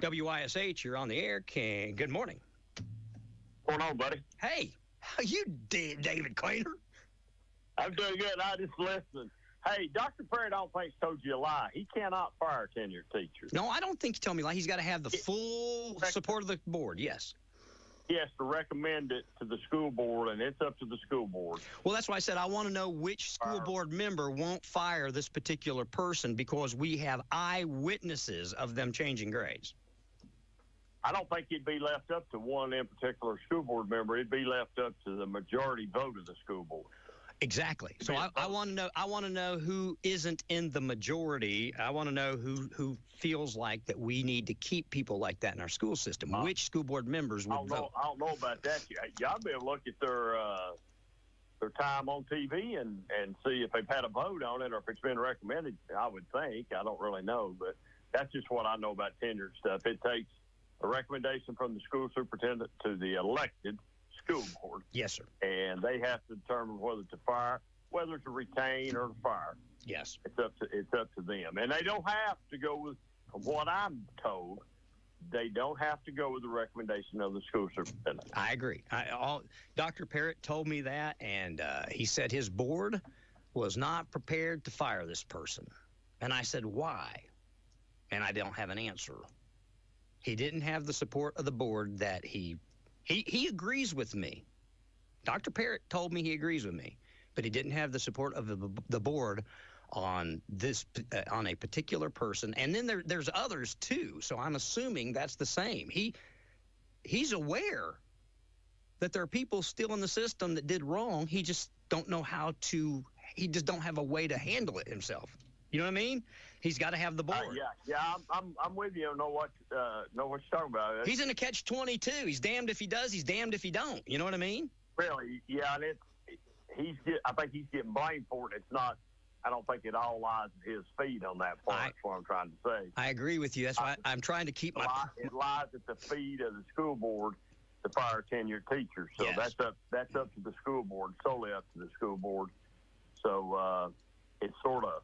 WYSH, you're on the air. Good morning. What's going on, buddy? Hey, how you did, David Cleaner? I'm doing good. I just listened. Hey, Dr. Parrott, I don't think he's told you a lie. He cannot fire a tenured teacher. No, I don't think he told me a lie. He's got to have the full support of the board, yes. He has to recommend it to the school board, and it's up to the school board. Well, that's why I said I want to know which school board member won't fire this particular person, because we have eyewitnesses of them changing grades. I don't think it'd be left up to one in particular school board member. It'd be left up to the majority vote of the school board. Exactly. So I want to know. I want to know who isn't in the majority. I want to know who feels like that we need to keep people like that in our school system. Which school board members would vote? I don't know about that. Y'all be able to look at their time on TV and see if they've had a vote on it or if it's been recommended. I would think. I don't really know, but that's just what I know about tenured stuff. It takes a recommendation from the school superintendent to the elected school board. Yes, sir. And they have to determine whether to fire, whether to retain or to fire. Yes. It's up to them. And they don't have to go with, from what I'm told, they don't have to go with the recommendation of the school superintendent. I agree. Dr. Parrott told me that, and he said his board was not prepared to fire this person. And I said, why? And I don't have an answer. He didn't have the support of the board that he agrees with me. Dr. Parrott told me he agrees with me, but he didn't have the support of the board on this on a particular person. And then there's others too. So I'm assuming that's the same. He's aware that there are people still in the system that did wrong. He just don't know how to. He just don't have a way to handle it himself. You know what I mean? He's got to have the board. I'm with you. Know what you're talking about. He's in a catch-22. He's damned if he does. He's damned if he don't. You know what I mean? Really? Yeah. And I think he's getting blamed for it. It's not. I don't think it all lies at his feet on that part. That's what I'm trying to say. I agree with you. That's why I'm trying to keep It lies at the feet of the school board to fire a tenured teacher. So yes. that's up to the school board, solely up to the school board. So it's sort of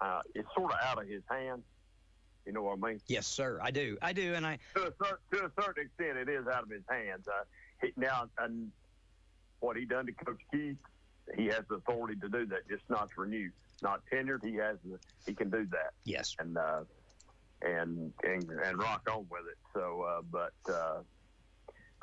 out of his hands. You know what I mean? Yes, sir. I do. And to a certain extent, it is out of his hands. And what he done to Coach Keith, he has the authority to do that, just not to renew. Not tenured, he can do that. Yes. And rock on with it. So, but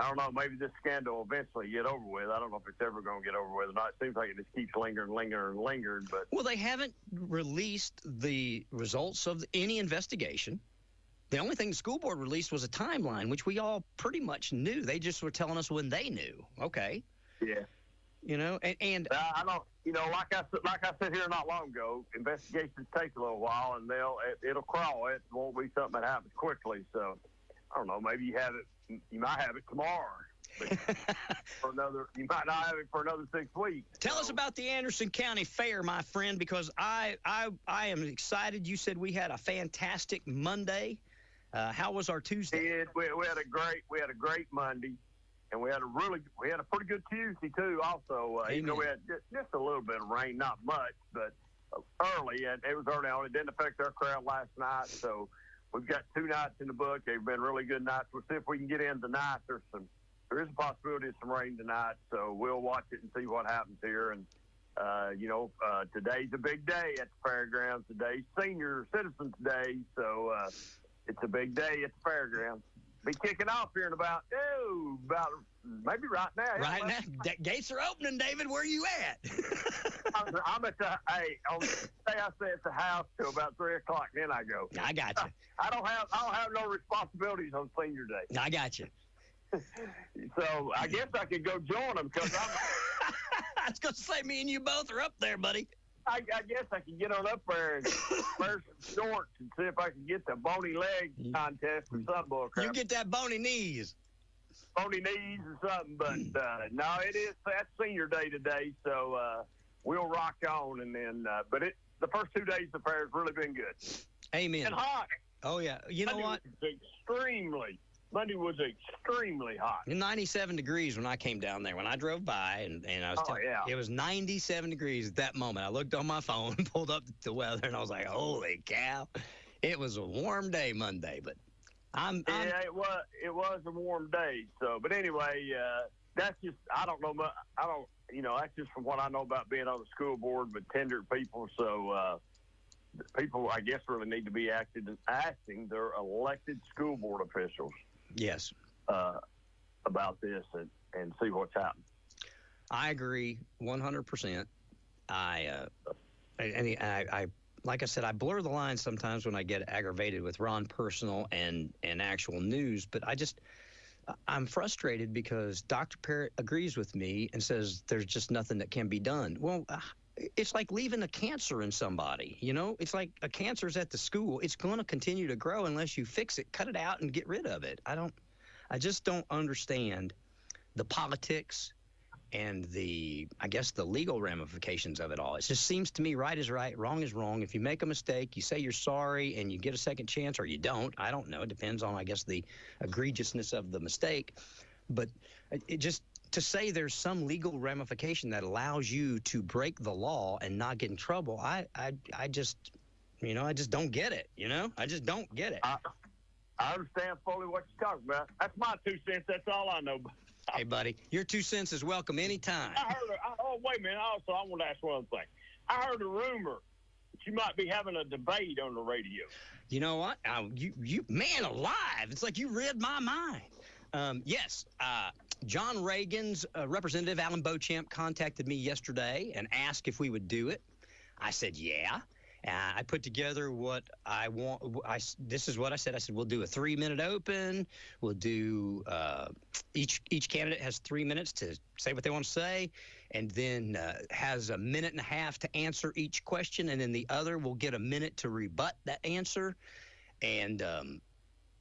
I don't know. Maybe this scandal will eventually get over with. I don't know if it's ever going to get over with or not. It seems like it just keeps lingering. But well, they haven't released the results of any investigation. The only thing the school board released was a timeline, which we all pretty much knew. They just were telling us when they knew. Okay. Yeah. And I don't. Like I said here not long ago, investigations take a little while, and it'll crawl. It won't be something that happens quickly. So I don't know. Maybe you might have it tomorrow. You might not have it for another 6 weeks. Tell us about the Anderson County Fair, my friend, because I am excited. You said we had a fantastic Monday. How was our Tuesday? We had a great Monday, and we had a pretty good Tuesday too. Also, even though we had just a little bit of rain, not much, but early, and it was early on. It didn't affect our crowd last night, so we've got 2 nights in the book. They've been really good nights. We'll see if we can get in tonight. There is a possibility of some rain tonight, so we'll watch it and see what happens here. And today's a big day at the fairgrounds. Today's Senior Citizens Day, so it's a big day at the fairgrounds. Be kicking off here in about maybe right now. Right now, gates are opening. David, where you at? I'm at the on the day I stay at the house till about 3 o'clock. Then I go. I got you. I don't have no responsibilities on Senior Day. I got you. So I guess I could go join them because I'm. I was going to say, me and you both are up there, buddy. I guess I can get on up there and wear some shorts and see if I can get the bony leg contest or something. Bullcrap. You get that bony knees. Bony knees or something, but no, that's Senior Day today, so we'll rock on. And then, but the first 2 days of the fair has really been good. Amen. And hot. Oh, yeah. You know what? Monday was extremely hot. 97 degrees when I came down there. When I drove by, and I was it was 97 degrees at that moment. I looked on my phone, pulled up the weather, and I was like, holy cow. It was a warm day Monday, but it was a warm day. So, but anyway, that's just, that's just from what I know about being on the school board with tenured people. So, people, I guess, really need to be asking their elected school board officials. Yes. About this and see what's happening. I agree 100%. I like I said, I blur the lines sometimes when I get aggravated with Ron personal and actual news, but I'm frustrated because Dr. Parrott agrees with me and says there's just nothing that can be done. Well, it's like leaving a cancer in somebody, It's like a cancer's at the school. It's going to continue to grow unless you fix it, cut it out, and get rid of it. I just don't understand the politics and the legal ramifications of it all. It just seems to me right is right, wrong is wrong. If you make a mistake, you say you're sorry and you get a second chance, or you don't. I don't know. It depends on, the egregiousness of the mistake. But it just... to say there's some legal ramification that allows you to break the law and not get in trouble, I just don't get it, I just don't get it. I understand fully what you're talking about. That's my 2 cents. That's all I know. Hey, buddy, your 2 cents is welcome anytime. Wait a minute. Also, I want to ask one other thing. I heard a rumor that you might be having a debate on the radio. You know what? You man alive. It's like you read my mind. Yes, John Reagan's representative, Alan Beauchamp, contacted me yesterday and asked if we would do it. I said, yeah. I put together what I want. This is what I said. I said, we'll do a 3-minute open. We'll do each candidate has 3 minutes to say what they want to say, and then has a minute and a half to answer each question, and then the other will get a minute to rebut that answer. And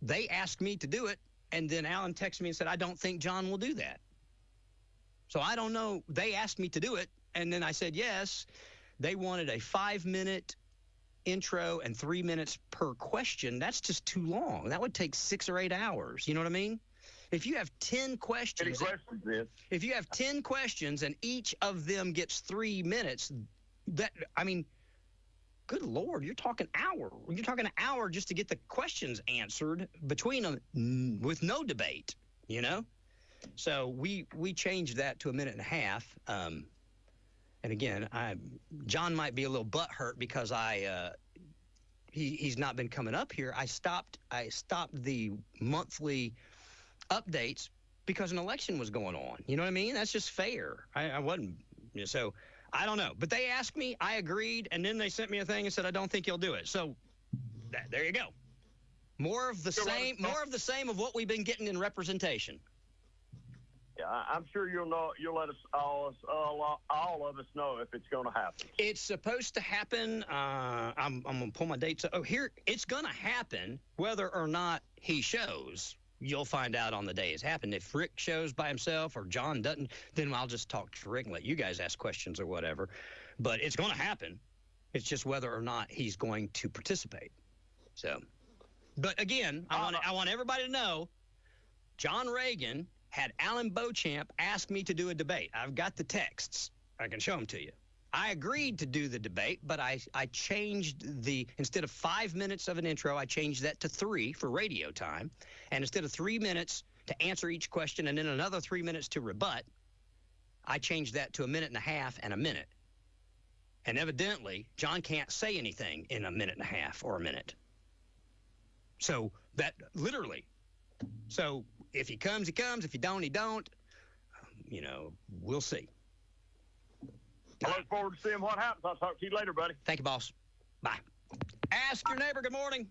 they asked me to do it. And then Alan texted me and said, I don't think John will do that. So I don't know. They asked me to do it, and then I said yes. They wanted a 5-minute intro and 3 minutes per question. That's just too long. That would take 6 or 8 hours. You know what I mean? If you have 10 questions, if you have 10 questions and each of them gets 3 minutes, good Lord, you're talking hour. You're talking an hour just to get the questions answered between them with no debate, So we changed that to a minute and a half. And again, John might be a little butthurt because he's not been coming up here. I stopped the monthly updates because an election was going on. You know what I mean? That's just fair. I wasn't. So I don't know. But they asked me, I agreed, and then they sent me a thing and said, I don't think you'll do it. So there you go. More of the same of what we've been getting in representation. Yeah, I'm sure you'll let us all of us know if it's going to happen. It's supposed to happen. I'm going to pull my dates up. Oh, here, it's going to happen whether or not he shows. You'll find out on the day it's happened. If Rick shows by himself or John doesn't, then I'll just talk to Rick and let you guys ask questions or whatever. But it's going to happen. It's just whether or not he's going to participate. So, but again, I want everybody to know, John Reagan had Alan Beauchamp ask me to do a debate. I've got the texts. I can show them to you. I agreed to do the debate, but I changed instead of 5 minutes of an intro, I changed that to 3 for radio time. And instead of 3 minutes to answer each question and then another 3 minutes to rebut, I changed that to 1.5 minutes and a minute. And evidently, John can't say anything in 1.5 minutes or a minute. So that literally. So if he comes, he comes. If he don't, he don't. We'll see. I look forward to seeing what happens. I'll talk to you later, buddy. Thank you, boss. Bye. Ask your neighbor. Good morning.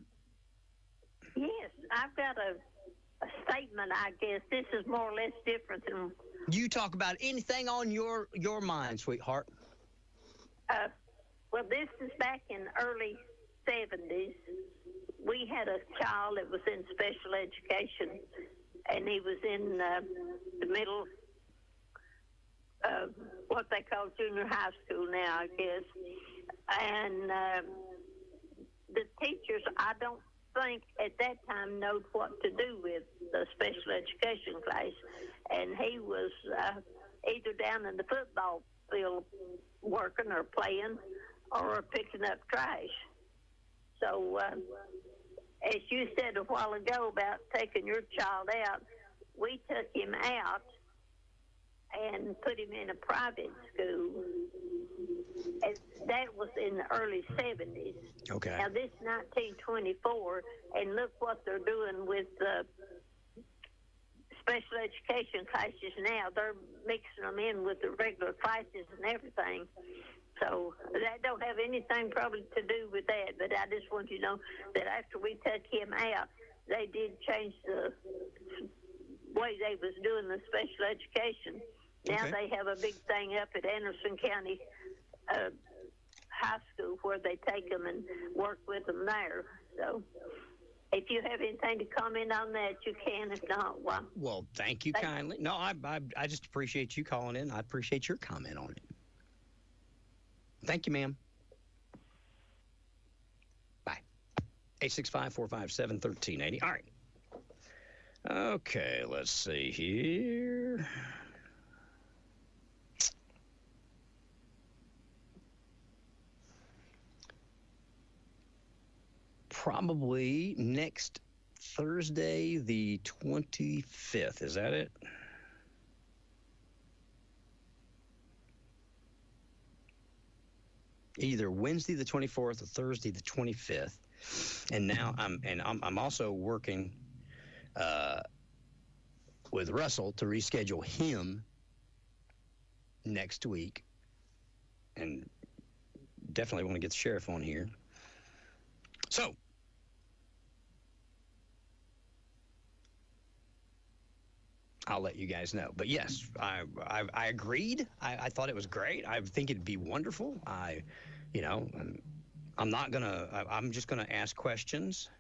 Yes, I've got a statement, I guess. This is more or less different than... You talk about anything on your mind, sweetheart. Well, this is back in early 70s. We had a child that was in special education, and he was in the middle, what they call junior high school now, I guess. And the teachers, I don't think at that time knowed what to do with the special education class. And he was either down in the football field working or playing or picking up trash. So, as you said a while ago about taking your child out, we took him out and put him in a private school. And that was in the early 70s. Okay. Now, this 1924, and look what they're doing with the special education classes now. They're mixing them in with the regular classes and everything. So that don't have anything probably to do with that, but I just want you to know that after we took him out, they did change the way they was doing the special education. Now they have a big thing up at Anderson County High School where they take them and work with them there. So if you have anything to comment on that, you can. If not, well, thank you kindly. No, I just appreciate you calling in. I appreciate your comment on it. Thank you, ma'am. Bye. 865-457-1380. All right. Okay, let's see here. Probably next Thursday, the 25th. Is that it? Either Wednesday the 24th or Thursday the 25th. And now I'm also working with Russell to reschedule him next week. And definitely want to get the sheriff on here. So I'll let you guys know. But yes, I agreed. I thought it was great. I think it'd be wonderful. I'm not gonna. I'm just gonna ask questions.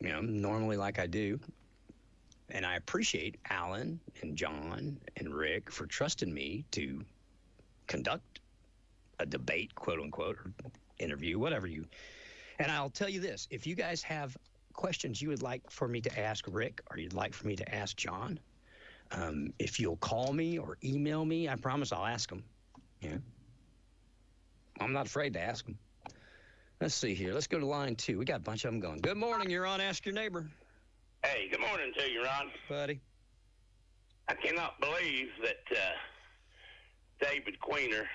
Normally like I do. And I appreciate Alan and John and Rick for trusting me to conduct a debate, quote unquote, or interview, whatever you. And I'll tell you this: if you guys have questions you would like for me to ask Rick or you'd like for me to ask John, if you'll call me or email me, I promise I'll ask them. Yeah. I'm not afraid to ask them. Let's see here. Let's go to line 2. We got a bunch of them going. Good morning. You're on Ask Your Neighbor. Hey, good morning to you, Ron. Buddy. I cannot believe that David Queener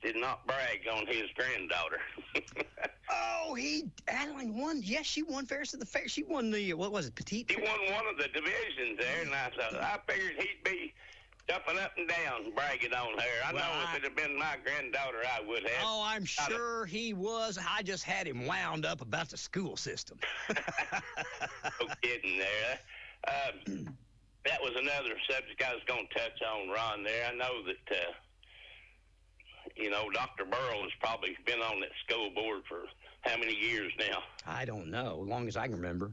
did not brag on his granddaughter. Oh, Adeline won. Yes, she won Fairest of the Fair. She won the, what was it, Petite? He won one of the divisions there, and I figured he'd be jumping up and down bragging on her. I know if it had been my granddaughter, I would have. Oh, I'm sure he was. I just had him wound up about the school system. No kidding there. That was another subject I was going to touch on, Ron, there. I know that, Dr. Burrell has probably been on that school board for how many years now? I don't know, as long as I can remember.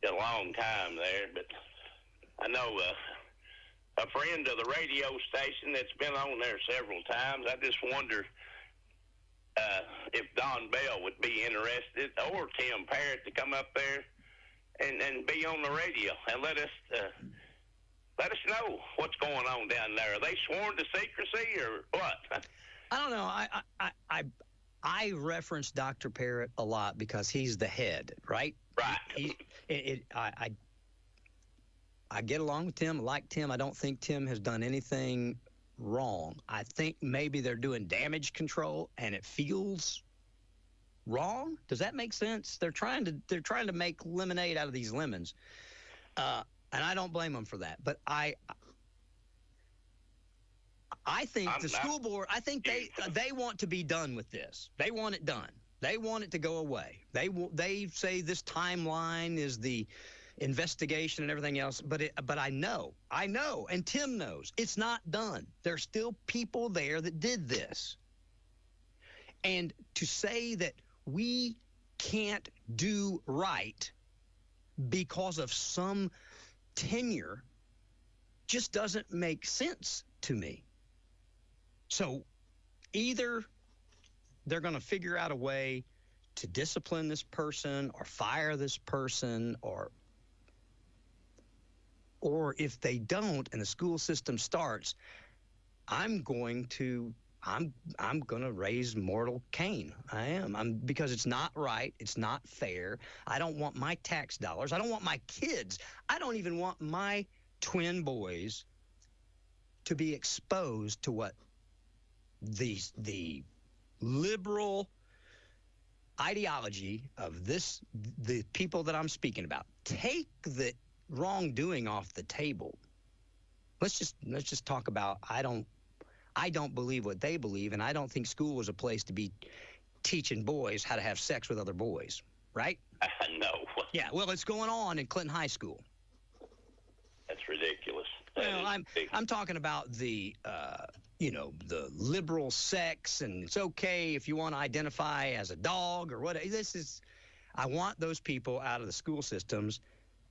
A long time there, but I know a friend of the radio station that's been on there several times. I just wonder if Don Bell would be interested, or Tim Parrott, to come up there and be on the radio and let us let us know what's going on down there. Are they sworn to secrecy or what? I don't know. I reference Dr. Parrott a lot because he's the head, right? Right. I get along with Tim, like Tim. I don't think Tim has done anything wrong. I think maybe they're doing damage control and it feels wrong. Does that make sense? They're trying to make lemonade out of these lemons. And I don't blame them for that. But I think the school board, I think they want to be done with this. They want it done. They want it to go away. They say this timeline is the investigation and everything else, but I know, and Tim knows, it's not done. There's still people there that did this. And to say that we can't do right because of some tenure just doesn't make sense to me. So either they're going to figure out a way to discipline this person or fire this person, or if they don't and the school system starts, I'm going to raise mortal Cain. I am. Because it's not right. It's not fair. I don't want my tax dollars. I don't want my kids. I don't even want my twin boys to be exposed to what the liberal ideology of the people that I'm speaking about. Take the wrongdoing off the table. Let's just talk about I don't believe what they believe, and I don't think school is a place to be teaching boys how to have sex with other boys, right? No. Yeah, well, it's going on in Clinton High School. That's ridiculous. Well, I'm talking about the liberal sex, and it's okay if you want to identify as a dog or whatever. I want those people out of the school systems,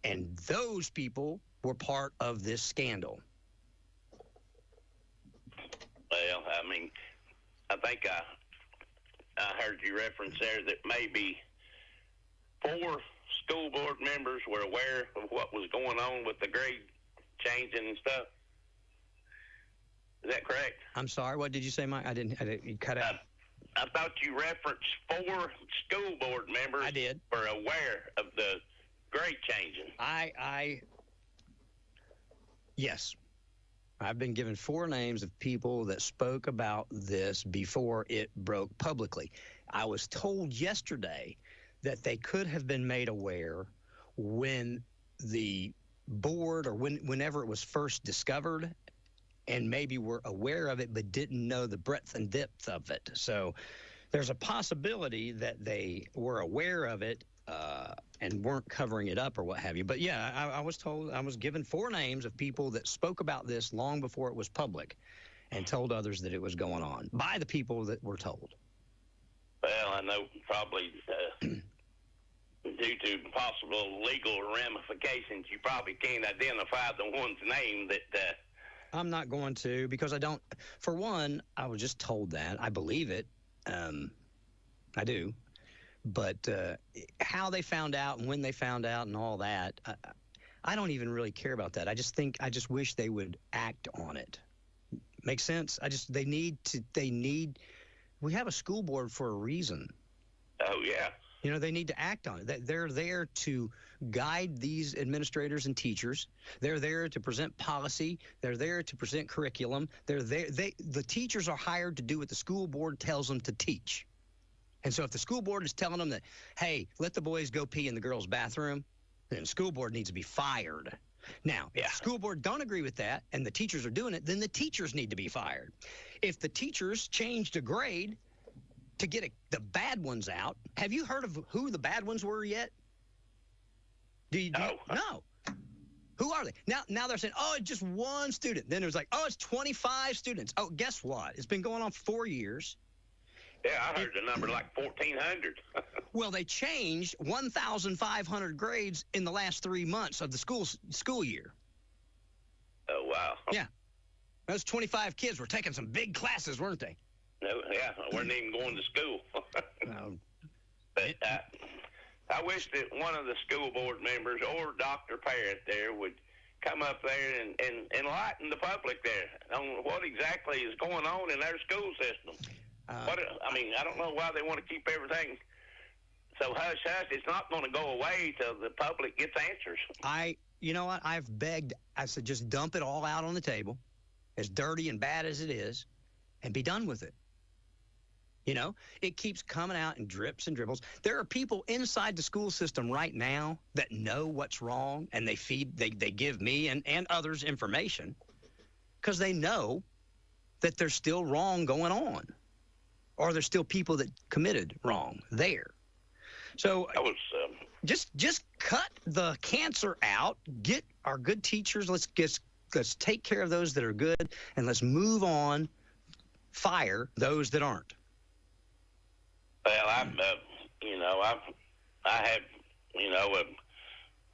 and those people were part of this scandal. Well, I mean, I think I heard you reference there that maybe 4 school board members were aware of what was going on with the grade changing and stuff. Is that correct? I'm sorry. What did you say, Mike? I didn't. You cut out. I thought you referenced 4 school board members. I did. Were aware of the grade changing. Yes. I've been given 4 names of people that spoke about this before it broke publicly. I was told yesterday that they could have been made aware when the board or whenever it was first discovered, and maybe were aware of it but didn't know the breadth and depth of it. So there's a possibility that they were aware of it and weren't covering it up or what have you. But yeah, I was told, I was given 4 names of people that spoke about this long before it was public and told others that it was going on by the people that were told. Well, I know probably due to possible legal ramifications, you probably can't identify the one's name that... I'm not going to, because I don't. For one, I was just told that. I believe it. I do. But how they found out and when they found out and all that, I don't even really care about that. I just wish they would act on it. Make sense? We have a school board for a reason. Oh, yeah. They need to act on it. They're there to guide these administrators and teachers. They're there to present policy. They're there to present curriculum. The teachers are hired to do what the school board tells them to teach. And so if the school board is telling them that, hey, let the boys go pee in the girls' bathroom, then the school board needs to be fired. Now, if the school board don't agree with that and the teachers are doing it, then the teachers need to be fired. If the teachers changed a grade to get the bad ones out, have you heard of who the bad ones were yet? No. Who are they? Now they're saying, oh, it's just 1 student. Then it was like, oh, it's 25 students. Oh, guess what? It's been going on for 4 years. Yeah, I heard the number like 1,400. Well, they changed 1,500 grades in the last 3 months of the school year. Oh, wow. Yeah. Those 25 kids were taking some big classes, weren't they? No, yeah, I wasn't even going to school. But I wish that one of the school board members or Dr. Parrott there would come up there and enlighten the public there on what exactly is going on in their school system. I don't know why they want to keep everything so hush-hush. It's not going to go away till the public gets answers. You know what? I've begged. I said, just dump it all out on the table, as dirty and bad as it is, and be done with it. You know, it keeps coming out in drips and dribbles. There are people inside the school system right now that know what's wrong, and they give me and others information because they know that there's still wrong going on, or there's still people that committed wrong there. So just cut the cancer out. Get our good teachers. Let's take care of those that are good, and let's move on. Fire those that aren't. Well, I have,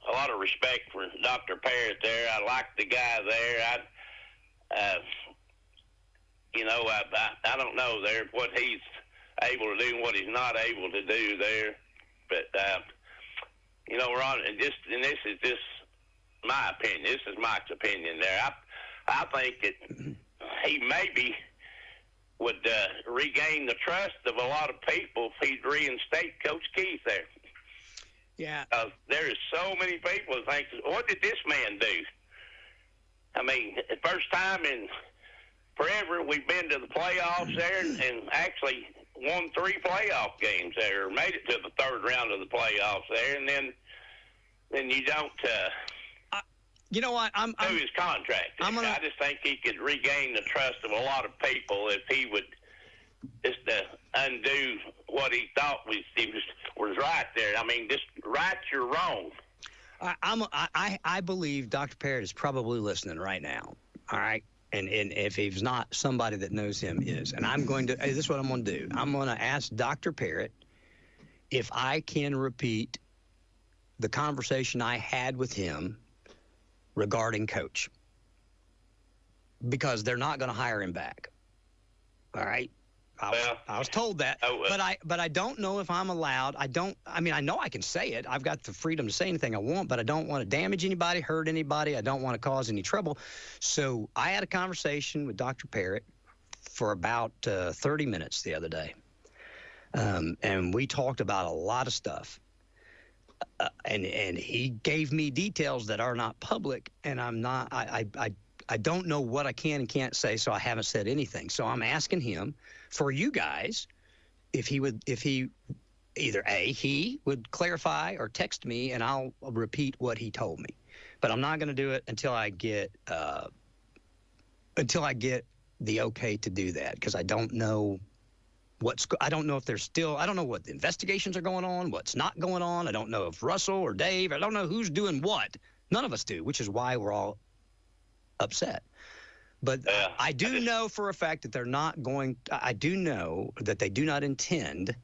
a lot of respect for Dr. Parrott there. I like the guy there. I don't know there what he's able to do and what he's not able to do there. But, Ron, and this is just my opinion. This is Mike's opinion there. I think that he maybe would regain the trust of a lot of people if he'd reinstate Coach Keith there. Yeah. There is so many people that think, what did this man do? I mean, the first time in forever we've been to the playoffs there and actually won 3 playoff games there, or made it to the third round of the playoffs there, and then you don't you know what? do his contract. I just think he could regain the trust of a lot of people if he would just undo what he thought was right there. I mean, just right your wrong. I believe Dr. Parrott is probably listening right now. All right. And if he's not, somebody that knows him is. And this is what I'm going to do. I'm going to ask Dr. Parrott if I can repeat the conversation I had with him regarding Coach, because they're not going to hire him back. All right. I was told that, but I don't know if I'm allowed. I know I can say it. I've got the freedom to say anything I want, but I don't want to damage anybody, hurt anybody. I don't want to cause any trouble. So I had a conversation with Dr. Parrott for about 30 minutes the other day. And we talked about a lot of stuff. And he gave me details that are not public, and I don't know what I can and can't say, so I haven't said anything. So I'm asking him, for you guys, if he would clarify or text me, and I'll repeat what he told me. But I'm not going to do it until I get the okay to do that, because I don't know I don't know if there's still, I don't know what the investigations are going on, what's not going on. I don't know if Russell or Dave, I don't know who's doing what. None of us do, which is why we're all upset. But I do know for a fact that they're not going, I do know that they do not intend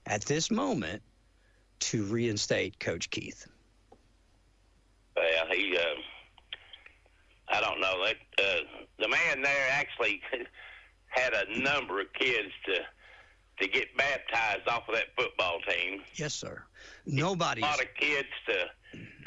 at this moment to reinstate Coach Keith. Well, I don't know. The man there actually had a number of kids to get baptized off of that football team. Yes, sir. A lot of kids to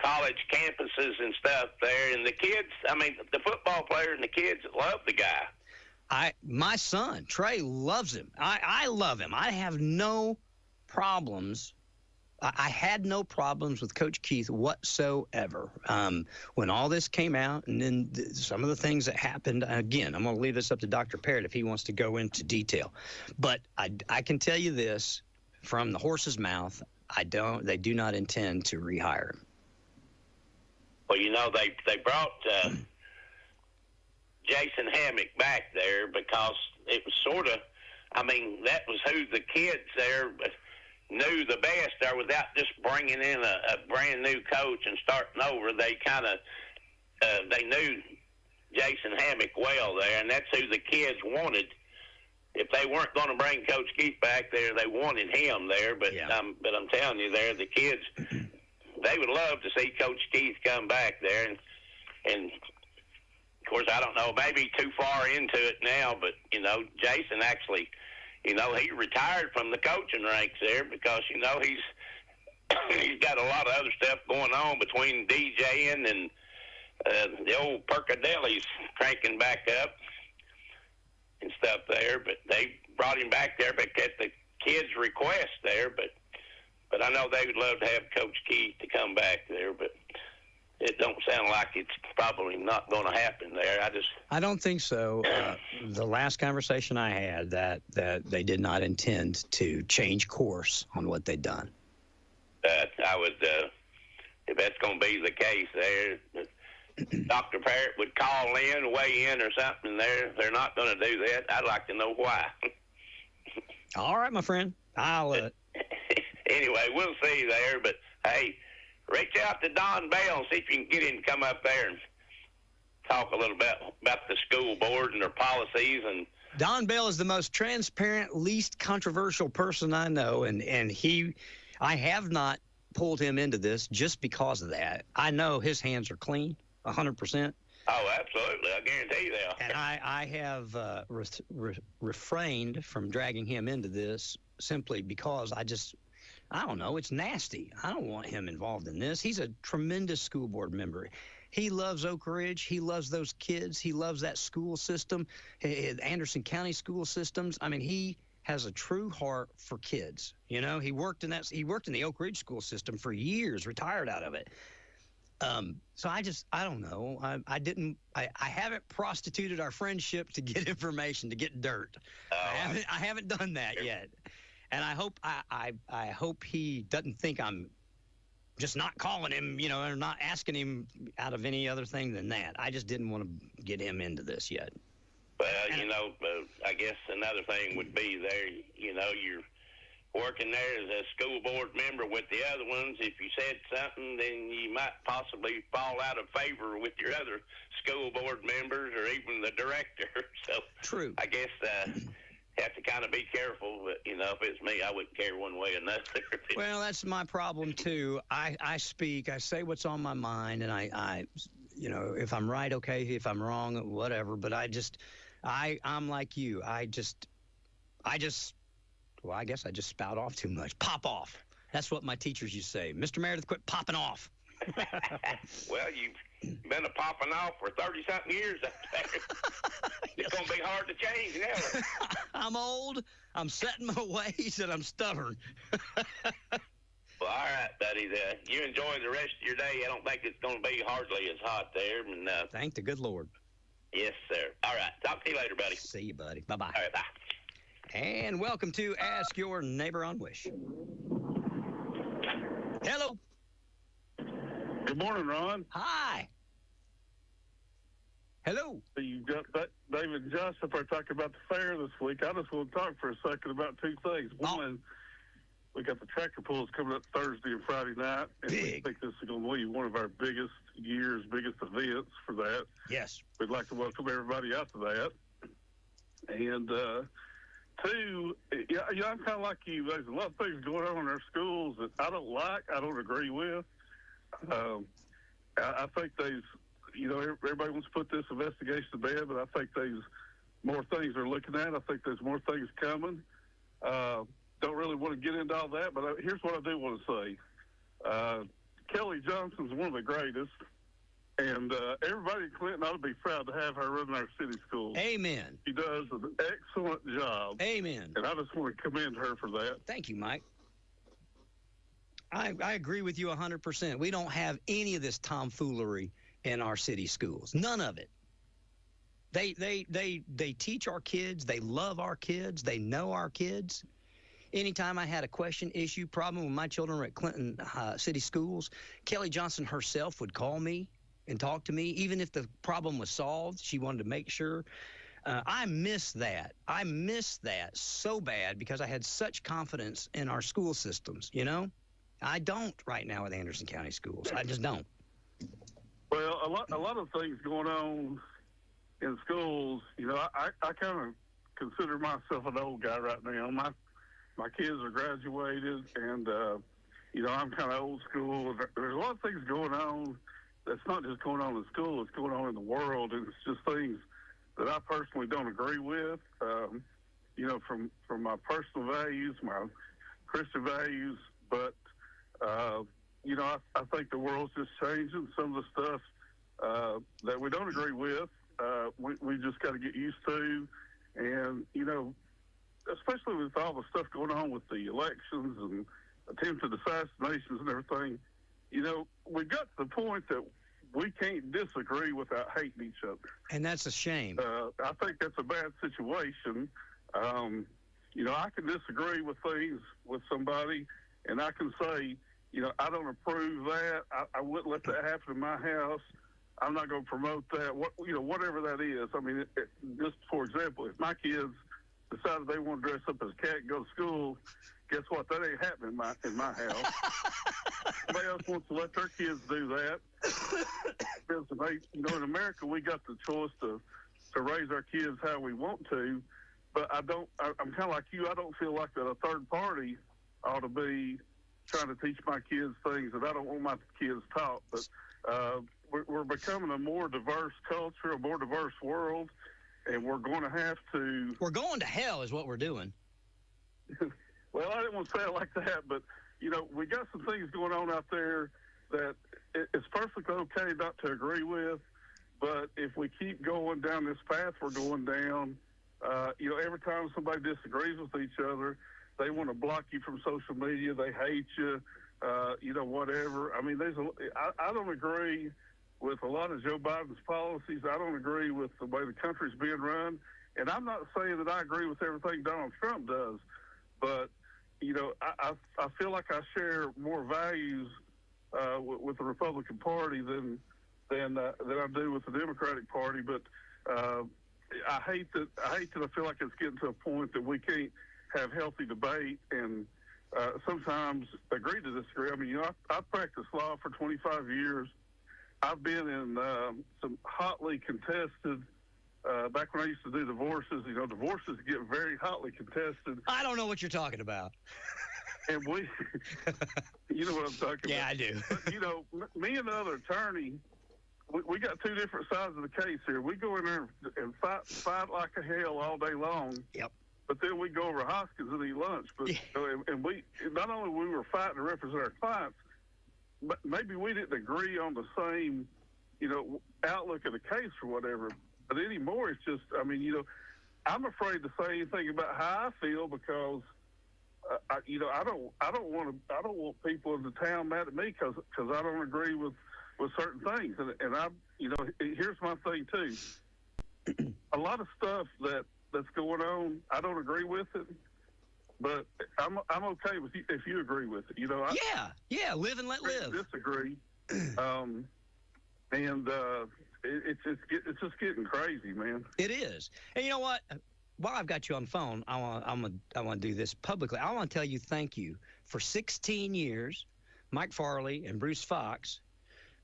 college campuses and stuff there. And the kids, the football players and the kids love the guy. My son, Trey, loves him. I love him. I have no problems. I had no problems with Coach Keith whatsoever. When all this came out, and then some of the things that happened, again, I'm going to leave this up to Dr. Parrott if he wants to go into detail. But I can tell you this from the horse's mouth: they do not intend to rehire him. Well, they brought Jason Hammock back there because it was sort of, that was who the kids there knew the best there, without just bringing in a brand new coach and starting over. They kind of they knew Jason Hammock well there, and that's who the kids wanted. If they weren't going to bring Coach Keith back there, they wanted him there. But I'm telling you, there the kids, they would love to see Coach Keith come back there. And of course, I don't know, maybe too far into it now, but Jason actually, he retired from the coaching ranks there because, he's got a lot of other stuff going on between DJing and the old Percadilly's cranking back up and stuff there, but they brought him back there because the kids' request there, but I know they would love to have Coach Keith to come back there, but it don't sound like it's probably not going to happen there. I don't think so. The last conversation I had, that they did not intend to change course on what they'd done. I would, if that's going to be the case there, Dr. Parrott would call in, weigh in or something there. They're not going to do that. I'd like to know why. All right, my friend. I'll Anyway, we'll see there, but hey, reach out to Don Bell and see if you can get him to come up there and talk a little bit about the school board and their policies. And Don Bell is the most transparent, least controversial person I know, and I have not pulled him into this just because of that. I know his hands are clean, 100%. Oh, absolutely. I guarantee you they are. And I have refrained from dragging him into this simply because I don't know, it's nasty. I don't want him involved in this. He's a tremendous school board member. He loves Oak Ridge. He loves those kids. He loves that school system, Anderson County school systems. I mean, he has a true heart for kids. You know, he worked in the Oak Ridge school system for years, retired out of it. So I don't know. I haven't prostituted our friendship to get information, to get dirt. I haven't done that yet. And I hope he doesn't think I'm just not calling him, you know, or not asking him out of any other thing than that. I just didn't want to get him into this yet. Well, you know, I guess another thing would be there, you know, you're working there as a school board member with the other ones. If you said something, then you might possibly fall out of favor with your other school board members or even the director. So true. I guess have to kind of be careful. But, you know, if it's me, I wouldn't care one way or another. Well, that's my problem, too. I speak, I say what's on my mind, and I you know, if I'm right, okay. If I'm wrong, whatever. But I'm like you. Well, I guess I just spout off too much. Pop off. That's what my teachers used to say. Mr. Meredith, quit popping off. Well, you've been a popping off for 30-something years up there. It's going to be hard to change now. I'm old, I'm set in my ways, and I'm stubborn. Well, all right, buddy. You enjoy the rest of your day. I don't think it's going to be hardly as hot there. And, thank the good Lord. Yes, sir. All right. Talk to you later, buddy. See you, buddy. Bye-bye. All right, bye. And welcome to Ask Your Neighbor on WYSH. Hello. Good morning, Ron. Hi. Hello. You've got David and Josh up there talking about the fair this week. I just want to talk for a second about two things. One, we got the tractor pulls coming up Thursday and Friday night, and we think this is going to be one of our biggest events for that. Yes. We'd like to welcome everybody out to that. And two, I'm kind of like you. There's a lot of things going on in our schools that I don't like, I don't agree with. I think everybody wants to put this investigation to bed, but I think there's more things they're looking at. I think there's more things coming. Don't really want to get into all that, but here's what I do want to say. Kelly Johnson's one of the greatest, and everybody in Clinton ought to be proud to have her running our city schools. Amen. She does an excellent job. Amen. And I just want to commend her for that. Thank you, Mike. I agree with you 100%. We don't have any of this tomfoolery in our city schools. None of it. They teach our kids. They love our kids. They know our kids. Anytime I had a question, issue, problem when my children were at Clinton City Schools, Kelly Johnson herself would call me and talk to me. Even if the problem was solved, she wanted to make sure. I miss that. I miss that so bad because I had such confidence in our school systems, you know? I don't right now with Anderson County schools. I just don't. Well, a lot of things going on in schools. You know, I kind of consider myself an old guy right now. My kids are graduated, and I'm kind of old school. There's a lot of things going on that's not just going on in school; it's going on in the world, and it's just things that I personally don't agree with. From my personal values, my Christian values, but I think the world's just changing. Some of the stuff that we don't agree with. We just got to get used to, and especially with all the stuff going on with the elections and attempted assassinations and everything, we got to the point that we can't disagree without hating each other. And that's a shame. I think that's a bad situation. I can disagree with things with somebody, and I can say, I don't approve that. I wouldn't let that happen in my house. I'm not going to promote that. Whatever that is. I mean, just for example, if my kids decided they want to dress up as a cat and go to school, guess what? That ain't happening in my house. Somebody else wants to let their kids do that. Because in America, we got the choice to raise our kids how we want to. But I'm kind of like you. I don't feel like that a third party ought to be trying to teach my kids things that I don't want my kids taught. But we're becoming a more diverse culture, a more diverse world, and we're going to have to. We're going to hell is what we're doing. Well, I didn't want to say it like that, but we got some things going on out there that it's perfectly okay not to agree with. But if we keep going down this path we're going down, every time somebody disagrees with each other, they want to block you from social media. They hate you, whatever. I mean, I don't agree with a lot of Joe Biden's policies. I don't agree with the way the country's being run. And I'm not saying that I agree with everything Donald Trump does, but, I feel like I share more values with the Republican Party than I do with the Democratic Party. But I hate that I feel like it's getting to a point that we can't have healthy debate and sometimes agree to disagree. I mean, I've practiced law for 25 years. I've been in some hotly contested, back when I used to do divorces, divorces get very hotly contested. I don't know what you're talking about. And you know what I'm talking about. Yeah, I do. But, me and the other attorney, we got two different sides of the case here. We go in there and fight like a hell all day long. Yep. But then we go over to Hoskins and eat lunch. But and we not only we were fighting to represent our clients, but maybe we didn't agree on the same, outlook of the case or whatever. But anymore, it's just, I'm afraid to say anything about how I feel because, I don't want people in the town mad at me because I don't agree with certain things. And here's my thing too. A lot of stuff that's going on, I don't agree with it. But I'm okay with you if you agree with it. Live and let live. Disagree, it's just getting crazy, man. It is. And you know what? While I've got you on the phone, I want to do this publicly. I want to tell you thank you for 16 years. Mike Farley and Bruce Fox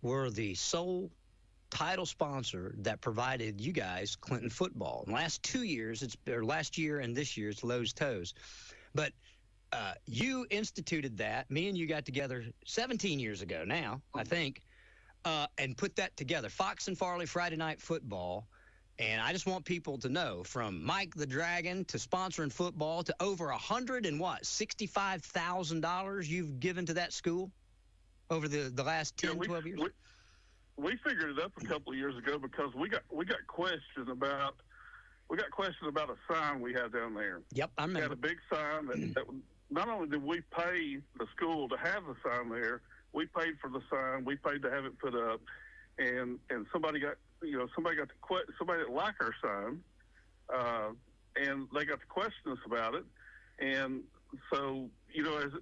were the sole title sponsor that provided you guys Clinton football. In the last 2 years, last year and this year, it's Lowe's Toes. But you instituted that. Me and you got together 17 years ago now, I think, and put that together. Fox and Farley Friday Night Football. And I just want people to know, from Mike the Dragon to sponsoring football to over $65,000 you've given to that school over the last 10, 12 years? We figured it up a couple of years ago because we got questioned about a sign we had down there. Yep, I remember. We had a big sign that not only did we pay the school to have the sign there, we paid for the sign, we paid to have it put up, and somebody didn't like our sign, and they got to question us about it. And so,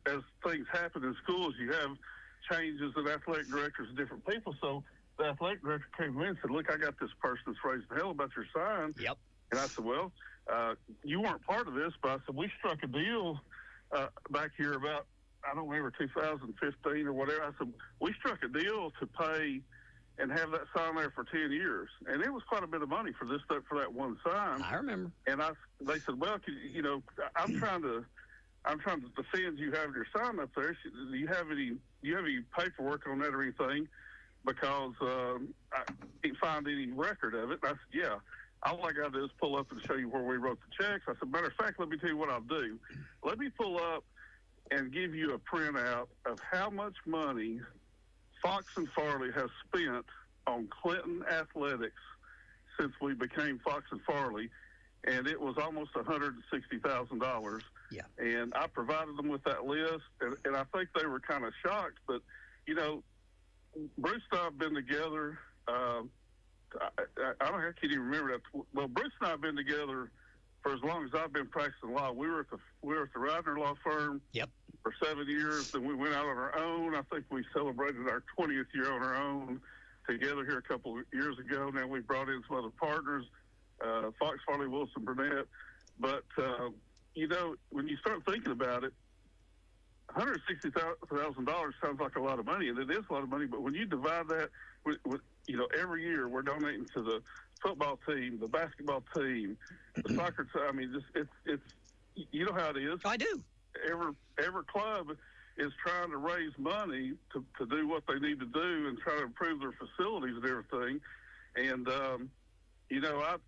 as things happen in schools, you have changes in athletic directors and different people. So the athletic director came in and said, "Look, I got this person that's raising hell about your sign." Yep. And I said, "Well, you weren't part of this," but I said, "We struck a deal back here about, I don't remember, 2015 or whatever." I said, "We struck a deal to pay and have that sign there for 10 years. And it was quite a bit of money for that one sign." I remember. And they said, "Well, I'm trying to defend you having your sign up there. Do you have any paperwork on that or anything? Because I can't find any record of it." And I said, "Yeah. All I got to do is pull up and show you where we wrote the checks." I said, "Matter of fact, let me tell you what I'll do. Let me pull up and give you a printout of how much money Fox and Farley has spent on Clinton athletics since we became Fox and Farley, and it was almost $160,000. Yeah. And I provided them with that list, and I think they were kind of shocked. But, you know, Bruce and I have been together. I can't even remember that. Well, Bruce and I have been together for as long as I've been practicing law. We were at the Radner Law Firm. Yep. For 7 years, then we went out on our own. I think we celebrated our 20th year on our own together here a couple of years ago. Now we've brought in some other partners, Fox, Farley, Wilson, Burnett. But, you know, when you start thinking about it, $160,000 sounds like a lot of money, and it is a lot of money. But when you divide that with you know, every year we're donating to the football team, the basketball team, the soccer team. I mean, it's you know how it is. I do. Every club is trying to raise money to do what they need to do and try to improve their facilities and everything. And you know,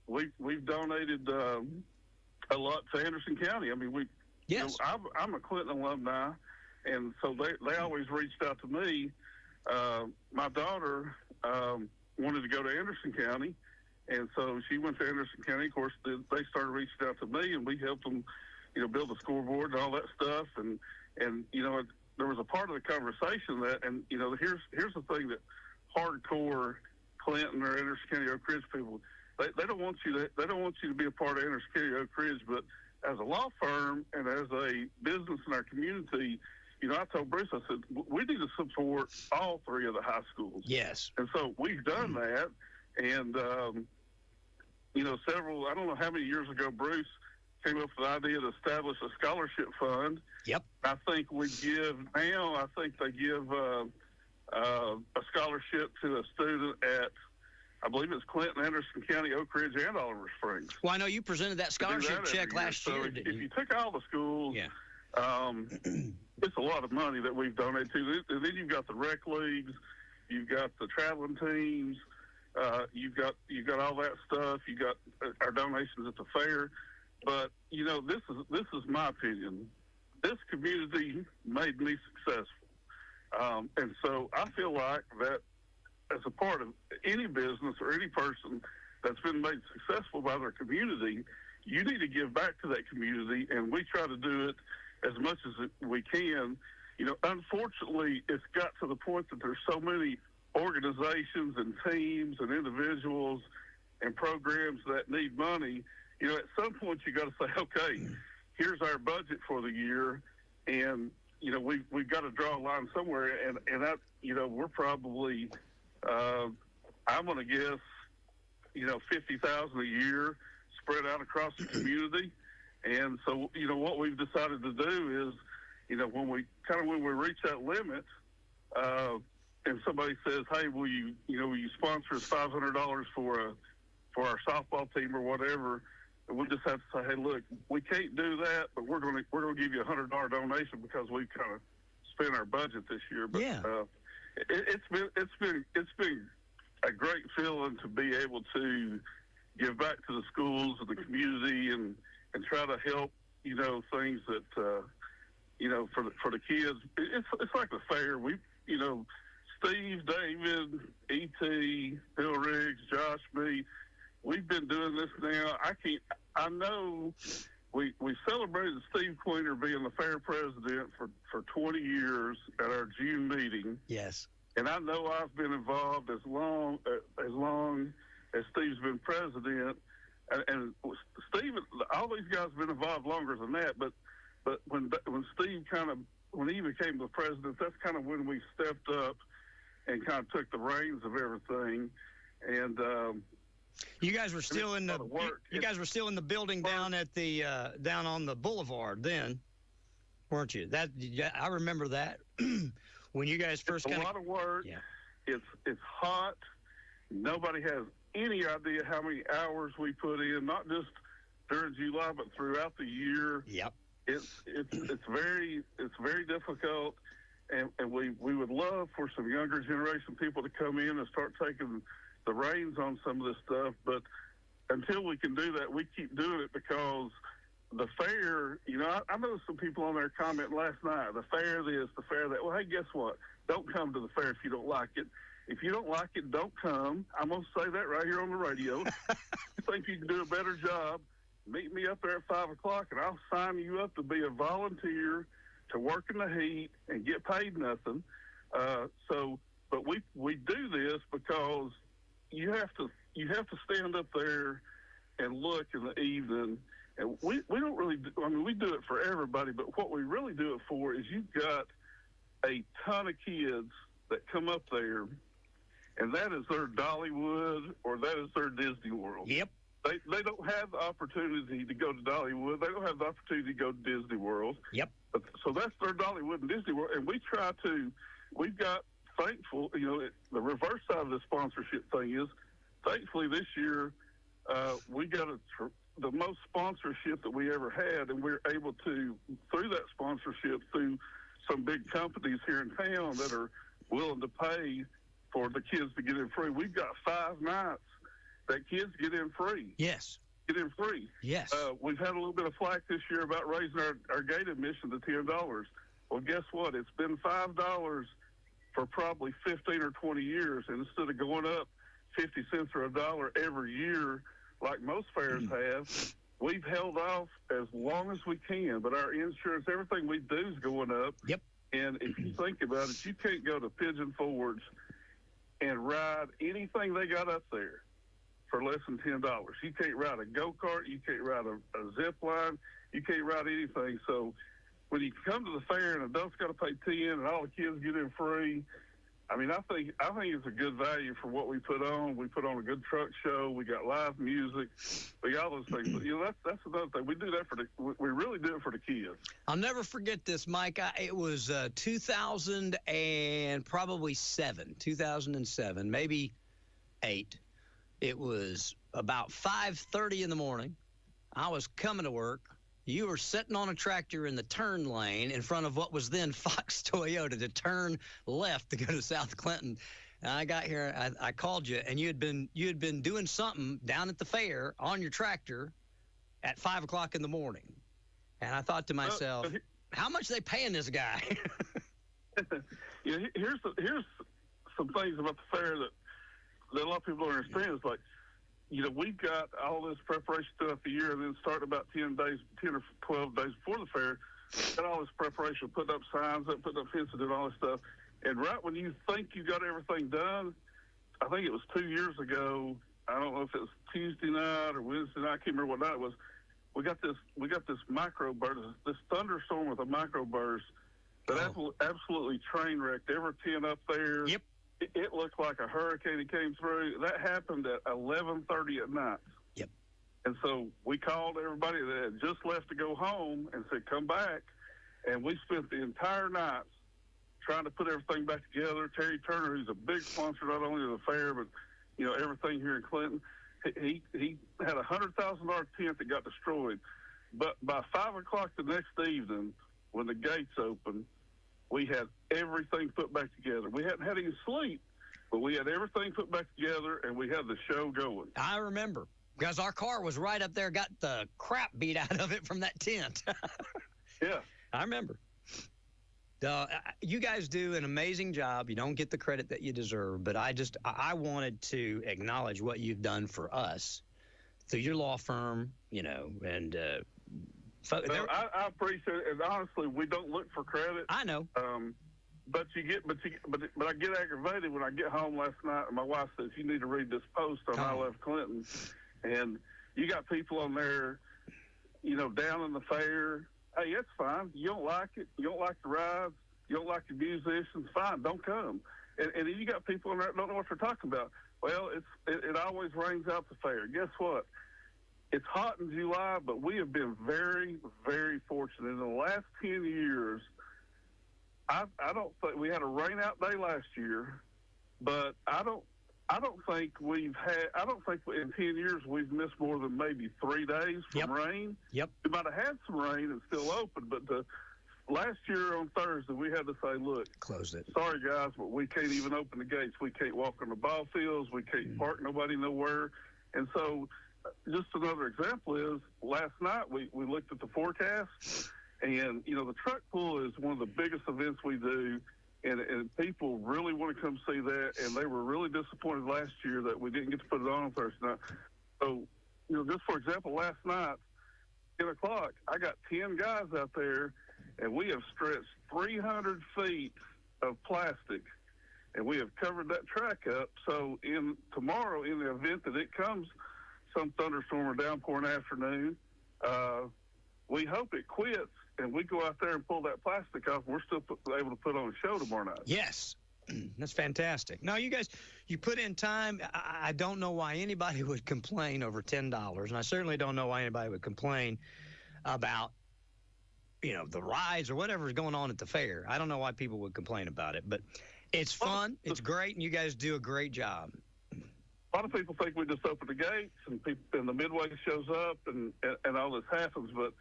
we've donated a lot to Anderson County. I mean, yes. You know, I'm a Clinton alumni, and so they always reached out to me. My daughter wanted to go to Anderson County, and so she went to Anderson County. Of course, they started reaching out to me, and we helped them, you know, build a scoreboard and all that stuff. And you know, there was a part of the conversation that, and you know, here's the thing that hardcore Clinton or Anderson County Oak Ridge people, they don't want you to be a part of Anderson County Oak Ridge, but as a law firm and as a business in our community, you know, I told Bruce, I said, we need to support all three of the high schools. Yes. And so we've done that. And, you know, I don't know how many years ago, Bruce came up with the idea to establish a scholarship fund. Yep. I think they give a scholarship to a student at, I believe it's Clinton, Anderson County, Oak Ridge, and Oliver Springs. Well, I know you presented that scholarship check last year. So if you took all the schools, it's a lot of money that we've donated to. And then you've got the rec leagues, you've got the traveling teams, you've got all that stuff. You got our donations at the fair. But you know, this is my opinion. This community made me successful, and so I feel like that as a part of any business or any person that's been made successful by their community, you need to give back to that community, and we try to do it as much as we can. You know, unfortunately, it's got to the point that there's so many organizations and teams and individuals and programs that need money. You know, at some point you got to say, okay, here's our budget for the year, and you know, we've got to draw a line somewhere. And that, you know, we're probably, I'm going to guess, you know, $50,000 a year spread out across the community. And so, you know, what we've decided to do is, you know, when we reach that limit, and somebody says, hey, will you sponsor us $500 for our softball team or whatever, and we just have to say, hey, look, we can't do that, but we're going to give you a $100 donation because we've kind of spent our budget this year. But it's been a great feeling to be able to give back to the schools and the community and try to help, you know, things that, you know, for the kids. It's like the fair. We, you know, Steve, David, E.T., Bill Riggs, Josh, me, we've been doing this now. I know we celebrated Steve Queener being the fair president for 20 years at our June meeting. Yes. And I know I've been involved as long as Steve's been president. And Steve, all these guys have been involved longer than that. But when Steve when he became the president, that's kind of when we stepped up and kind of took the reins of everything. And you guys were still in the building down at the down on the boulevard then, weren't you? I remember that when you guys first a lot of work. Yeah. It's hot. Nobody has any idea how many hours we put in, not just during July, but throughout the year. Yep. It's very difficult, and we would love for some younger generation people to come in and start taking the reins on some of this stuff. But until we can do that, we keep doing it because the fair, you know, I noticed some people on there commenting last night, the fair this, the fair that. Well, hey, guess what? Don't come to the fair if you don't like it. If you don't like it, don't come. I'm going to say that right here on the radio. If you think you can do a better job, meet me up there at 5 o'clock, and I'll sign you up to be a volunteer to work in the heat and get paid nothing. But we do this because you have to stand up there and look in the evening. And we don't really we do it for everybody, but what we really do it for is you've got a ton of kids that come up there, and that is their Dollywood or that is their Disney World. Yep. They don't have the opportunity to go to Dollywood. They don't have the opportunity to go to Disney World. Yep. So that's their Dollywood and Disney World. And we've got thankful, the reverse side of the sponsorship thing is, thankfully this year, we got the most sponsorship that we ever had, and we're able to, through that sponsorship, through some big companies here in town that are willing to pay for the kids to get in free. We've got 5 nights that kids get in free. Yes. Get in free. Yes. We've had a little bit of flack this year about raising our gate admission to $10. Well, guess what? It's been $5 for probably 15 or 20 years, and instead of going up 50 cents or $1 every year like most fairs have, we've held off as long as we can. But our insurance, everything we do is going up. Yep. And if you think about it, you can't go to Pigeon Forge and ride anything they got up there for less than $10. You can't ride a go-kart. You can't ride a zip line. You can't ride anything. So when you come to the fair and adults got to pay $10 and all the kids get in free, I think it's a good value for what we put on. We put on a good truck show. We got live music. We got all those things. But, that's another thing. We do that we really do it for the kids. I'll never forget this, Mike. It was 2007, maybe 8. It was about 5:30 in the morning. I was coming to work. You were sitting on a tractor in the turn lane in front of what was then Fox Toyota to turn left to go to South Clinton. And I got here, I called you, and you had been doing something down at the fair on your tractor at 5 o'clock in the morning. And I thought to myself, how much are they paying this guy? Here's some things about the fair that a lot of people don't understand. Is like, we've got all this preparation throughout the year, and then starting about 10 or 12 days before the fair, got all this preparation, putting up signs, putting up fences, and all this stuff. And right when you think you got everything done, I think it was 2 years ago. I don't know if it was Tuesday night or Wednesday night. I can't remember what night it was. We got this microburst, this thunderstorm with a microburst that absolutely train wrecked every tent up there. Yep. It looked like a hurricane that came through. That happened at 11:30 at night. Yep. And so we called everybody that had just left to go home and said, come back. And we spent the entire night trying to put everything back together. Terry Turner, who's a big sponsor not only of the fair, but, everything here in Clinton, he had a $100,000 tent that got destroyed. But by 5 o'clock the next evening, when the gates opened, we had everything put back together. We hadn't had any sleep, but we had everything put back together, and we had the show going. I remember, because our car was right up there, got the crap beat out of it from that tent. Yeah. I remember. You guys do an amazing job. You don't get the credit that you deserve, but I wanted to acknowledge what you've done for us through your law firm, and I appreciate it, and honestly, we don't look for credit. I know. But I get aggravated when I get home last night, and my wife says, you need to read this post on I Love Clinton, and you got people on there, down in the fair. Hey, it's fine. You don't like it. You don't like the rides. You don't like the musicians. Fine, don't come. And then you got people on there that don't know what they're talking about. Well, it always rains out the fair. Guess what? It's hot in July, but we have been very, very fortunate. In the last 10 years, I don't think we had a rain-out day last year, but I don't think in 10 years we've missed more than maybe 3 days from rain. Yep. We might have had some rain and still open, but last year on Thursday we had to say, look, closed it. Sorry guys, but we can't even open the gates. We can't walk on the ball fields. We can't park nobody nowhere. And so just another example is last night we looked at the forecast, and the truck pull is one of the biggest events we do. and people really want to come see that, and they were really disappointed last year that we didn't get to put it on Thursday night. So, just for example, last night, 10 o'clock, I got 10 guys out there, and we have stretched 300 feet of plastic, and we have covered that track up. So tomorrow, in the event that it comes some thunderstorm or downpour in the afternoon, we hope it quits, and we go out there and pull that plastic off. We're still able to put on a show tomorrow night. Yes. That's fantastic. No, you guys, you put in time. I don't know why anybody would complain over $10, and I certainly don't know why anybody would complain about, the rides or whatever's going on at the fair. I don't know why people would complain about it, but it's fun, it's great, and you guys do a great job. A lot of people think we just open the gates and the midway shows up and all this happens, but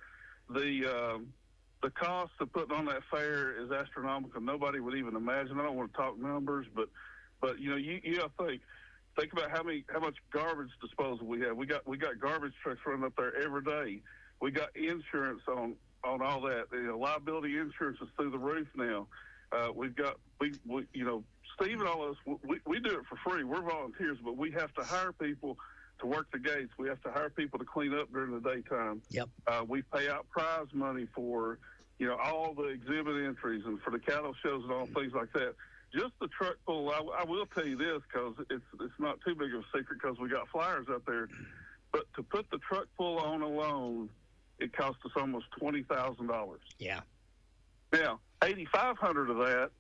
the cost of putting on that fair is astronomical. Nobody would even imagine. I don't want to talk numbers, but you got to think about how much garbage disposal we have. We got garbage trucks running up there every day. We got insurance on all that. Liability insurance is through the roof now. Steve and all of us, we do it for free. We're volunteers, but we have to hire people to work the gates. We have to hire people to clean up during the daytime. Yep. We pay out prize money for, all the exhibit entries and for the cattle shows and all things like that. Just the truck pull, I will tell you this because it's not too big of a secret because we got flyers out there. But to put the truck pull on alone, it cost us almost $20,000. Yeah. Now, $8,500 of that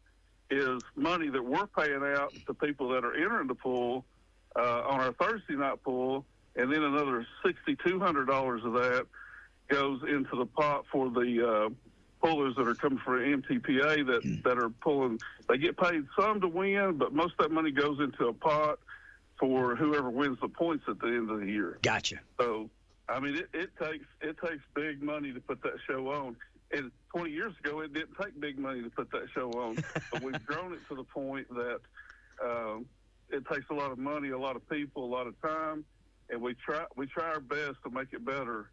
is money that we're paying out to people that are entering the pool on our Thursday night pool, and then another $6,200 of that goes into the pot for the pullers that are coming for MTPA that are pulling. They get paid some to win, but most of that money goes into a pot for whoever wins the points at the end of the year. Gotcha. So, I mean, it takes big money to put that show on. And 20 years ago, it didn't take big money to put that show on. But we've grown it to the point that it takes a lot of money, a lot of people, a lot of time, and we try our best to make it better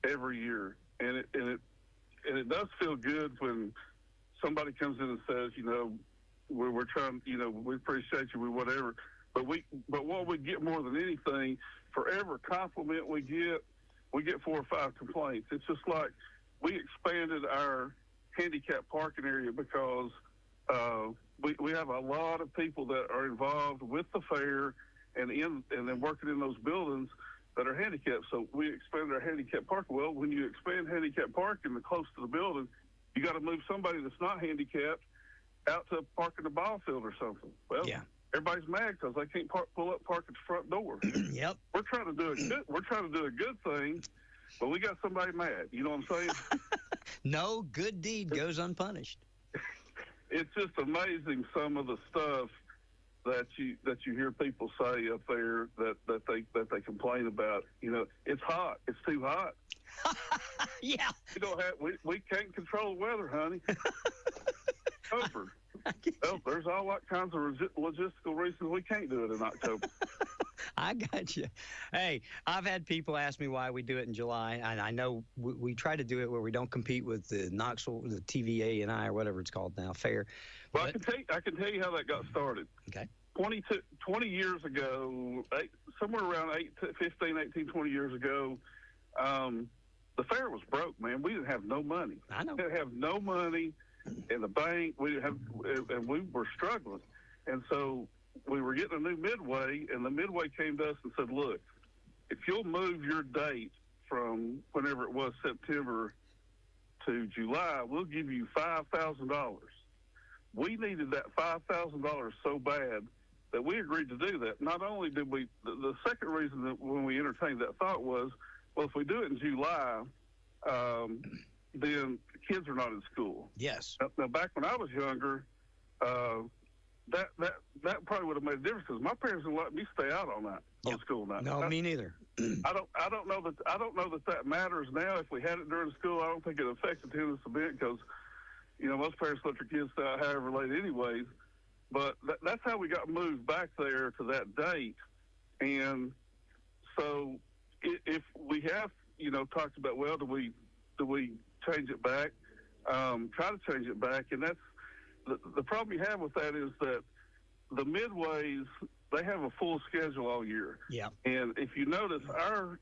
every year. And it does feel good when somebody comes in and says, we're trying, we appreciate you, we whatever. But what we get more than anything, for every compliment we get 4 or 5 complaints. It's just like we expanded our handicap parking area because we have a lot of people that are involved with the fair and then working in those buildings that are handicapped. So we expanded our handicap parking. Well, when you expand handicap parking close to the building, you got to move somebody that's not handicapped out to park in the ball field or something. Well, yeah. Everybody's mad because they can't pull up, park at the front door. Yep. We're trying to do a good thing, but we got somebody mad. You know what I'm saying? No good deed goes unpunished. It's just amazing some of the stuff that you hear people say up there that they complain about. It's hot. It's too hot. Yeah. We can't control the weather, honey. October. Well, there's all kinds of logistical reasons we can't do it in October. I got you. Hey, I've had people ask me why we do it in July, and I know we try to do it where we don't compete with the Knoxville, the TVA and I, or whatever it's called now, fair. Well, I can tell you how that got started. Okay. 20 years ago, somewhere around 20 years ago, the fair was broke, man. We didn't have no money. I know. We didn't have no money in the bank. And we were struggling. And so we were getting a new midway, and the midway came to us and said, look, if you'll move your date from whenever it was September to July, we'll give you $5,000. We needed that $5,000 so bad that we agreed to do that. Not only did we, the second reason that when we entertained that thought was, well, if we do it in July, then kids are not in school. Yes. Now back when I was younger, that probably would have made a difference because my parents didn't let me stay out on school night. No, me neither. I don't know that matters now. If we had it during school, I don't think it affects attendance a bit because most parents let their kids stay out however late anyways. But that's how we got moved back there to that date. And so if we have talked about, well, do we change it back? Try to change it back, and that's the problem you have with that is that the midways, they have a full schedule all year. Yeah. And if you notice, our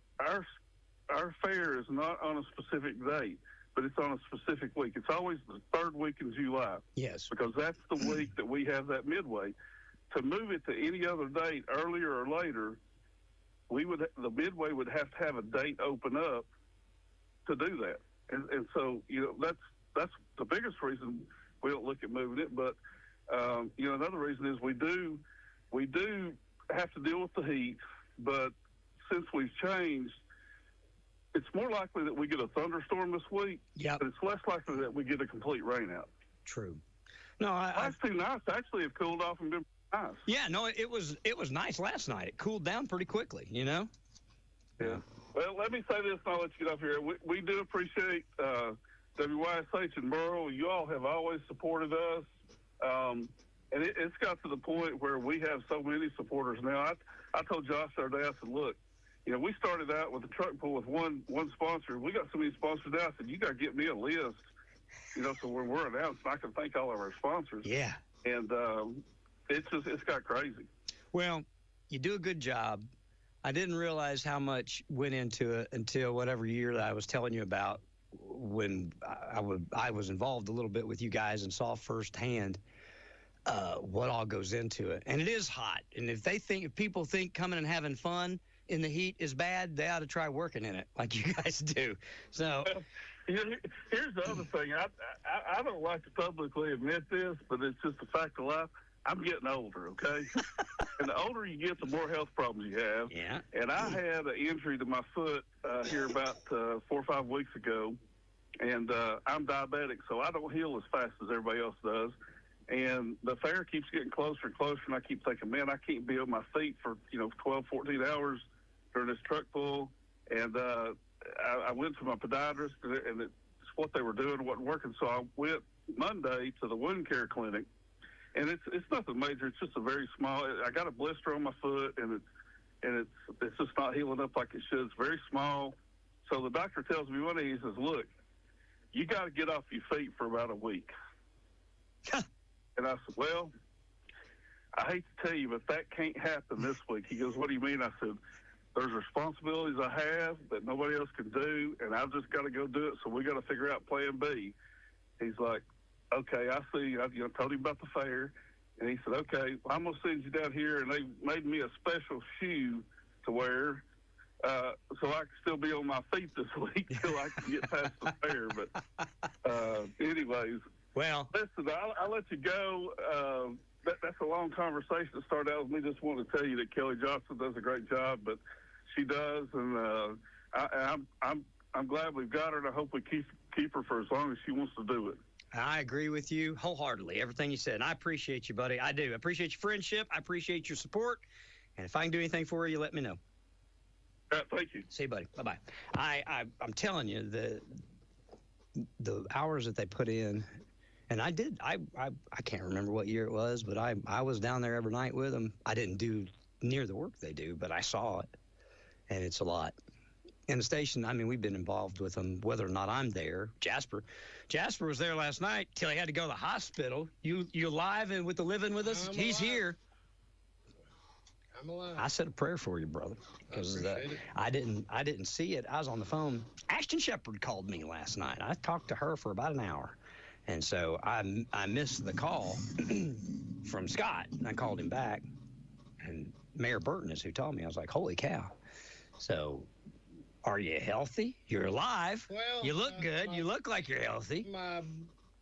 fair is not on a specific date, but it's on a specific week. It's always the third week in July. Yes. Because that's the week that we have that midway. To move it to any other date, earlier or later, the midway would have to have a date open up to do that. And so, that's the biggest reason we don't look at moving it. But, another reason is we do have to deal with the heat, but since we've changed, it's more likely that we get a thunderstorm this week, but it's less likely that we get a complete rainout. True. No, last 2 nights actually have cooled off and been nice. Yeah, no, it was nice last night. It cooled down pretty quickly, Yeah. Well, let me say this, and I'll let you get off here. We do appreciate WYSH and Merle. You all have always supported us. And it's got to the point where we have so many supporters now. I told Josh the other day, I said, look, we started out with the truck pool with one sponsor. We got so many sponsors now. I said, you got to get me a list, so when we're announced, I can thank all of our sponsors. Yeah. And it's got crazy. Well, you do a good job. I didn't realize how much went into it until whatever year that I was telling you about, when I was involved a little bit with you guys and saw firsthand what all goes into it. And it is hot. And if people think coming and having fun in the heat is bad, they ought to try working in it like you guys do. So here's the other thing. I don't like to publicly admit this, but it's just a fact of life. I'm getting older, okay? And the older you get, the more health problems you have. Yeah. And I had an injury to my foot here about 4 or 5 weeks ago, and I'm diabetic, so I don't heal as fast as everybody else does. And the fair keeps getting closer and closer, and I keep thinking, man, I can't be on my feet for 12, 14 hours during this truck pull. And I went to my podiatrist, and it's what they were doing wasn't working. So I went Monday to the wound care clinic. And it's nothing major. It's just a very small. I got a blister on my foot, and it's just not healing up like it should. It's very small. So the doctor tells me one day, he says, "Look, you got to get off your feet for about a week." And I said, "Well, I hate to tell you, but that can't happen this week." He goes, "What do you mean?" I said, "There's responsibilities I have that nobody else can do, and I've just got to go do it. So we got to figure out Plan B." He's like, "Okay, I see." I told him about the fair, and he said, "Okay, well, I'm going to send you down here," and they made me a special shoe to wear so I can still be on my feet this week till I can get past the fair. But anyways, well, listen, I'll let you go. That's a long conversation to start out with me. Just want to tell you that Kelly Johnson does a great job, but she does, and I'm glad we've got her, and I hope we keep her for as long as she wants to do it. I agree with you wholeheartedly, everything you said. And I appreciate you, buddy. I do. I appreciate your friendship. I appreciate your support. And if I can do anything for you, let me know. Thank you. See you, buddy. Bye-bye. I'm telling you, the hours that they put in, and I can't remember what year it was, but I was down there every night with them. I didn't do near the work they do, but I saw it, and it's a lot. And the station, I mean, we've been involved with them, whether or not I'm there. Jasper was there last night till he had to go to the hospital. You live and with the living with us? He's here. I'm alive. I said a prayer for you, brother, because I didn't see it. I was on the phone. Ashton Shepard called me last night. I talked to her for about an hour, and so I missed the call from Scott, and I called him back, and Mayor Burton is who told me. I was like, holy cow. So, are you healthy? You're alive. Well, you look good. You look like you're healthy. My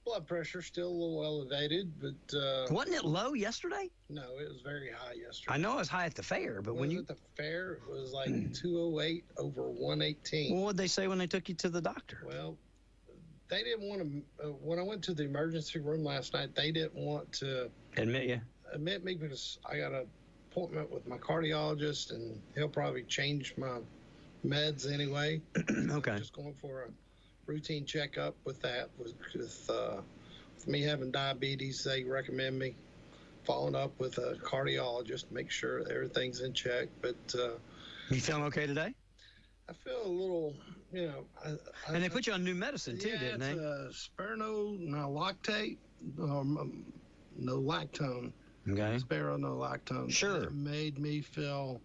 blood pressure's still a little elevated, but wasn't it low yesterday? No, it was very high yesterday. I know it was high at the fair, but when you at the fair, it was like 208 over 118. Well, what'd they say when they took you to the doctor? Well, they didn't want to. When I went to the emergency room last night, they didn't want to admit me because I got an appointment with my cardiologist, and he'll probably change my meds anyway. Okay. I'm just going for a routine checkup with that. With me having diabetes, they recommend me following up with a cardiologist to make sure everything's in check. But you feeling okay today? I feel a little you know. And they put you on new medicine, too, didn't they? It's spironolactate, no lactone. Okay. Spironolactone. Sure. It made me feel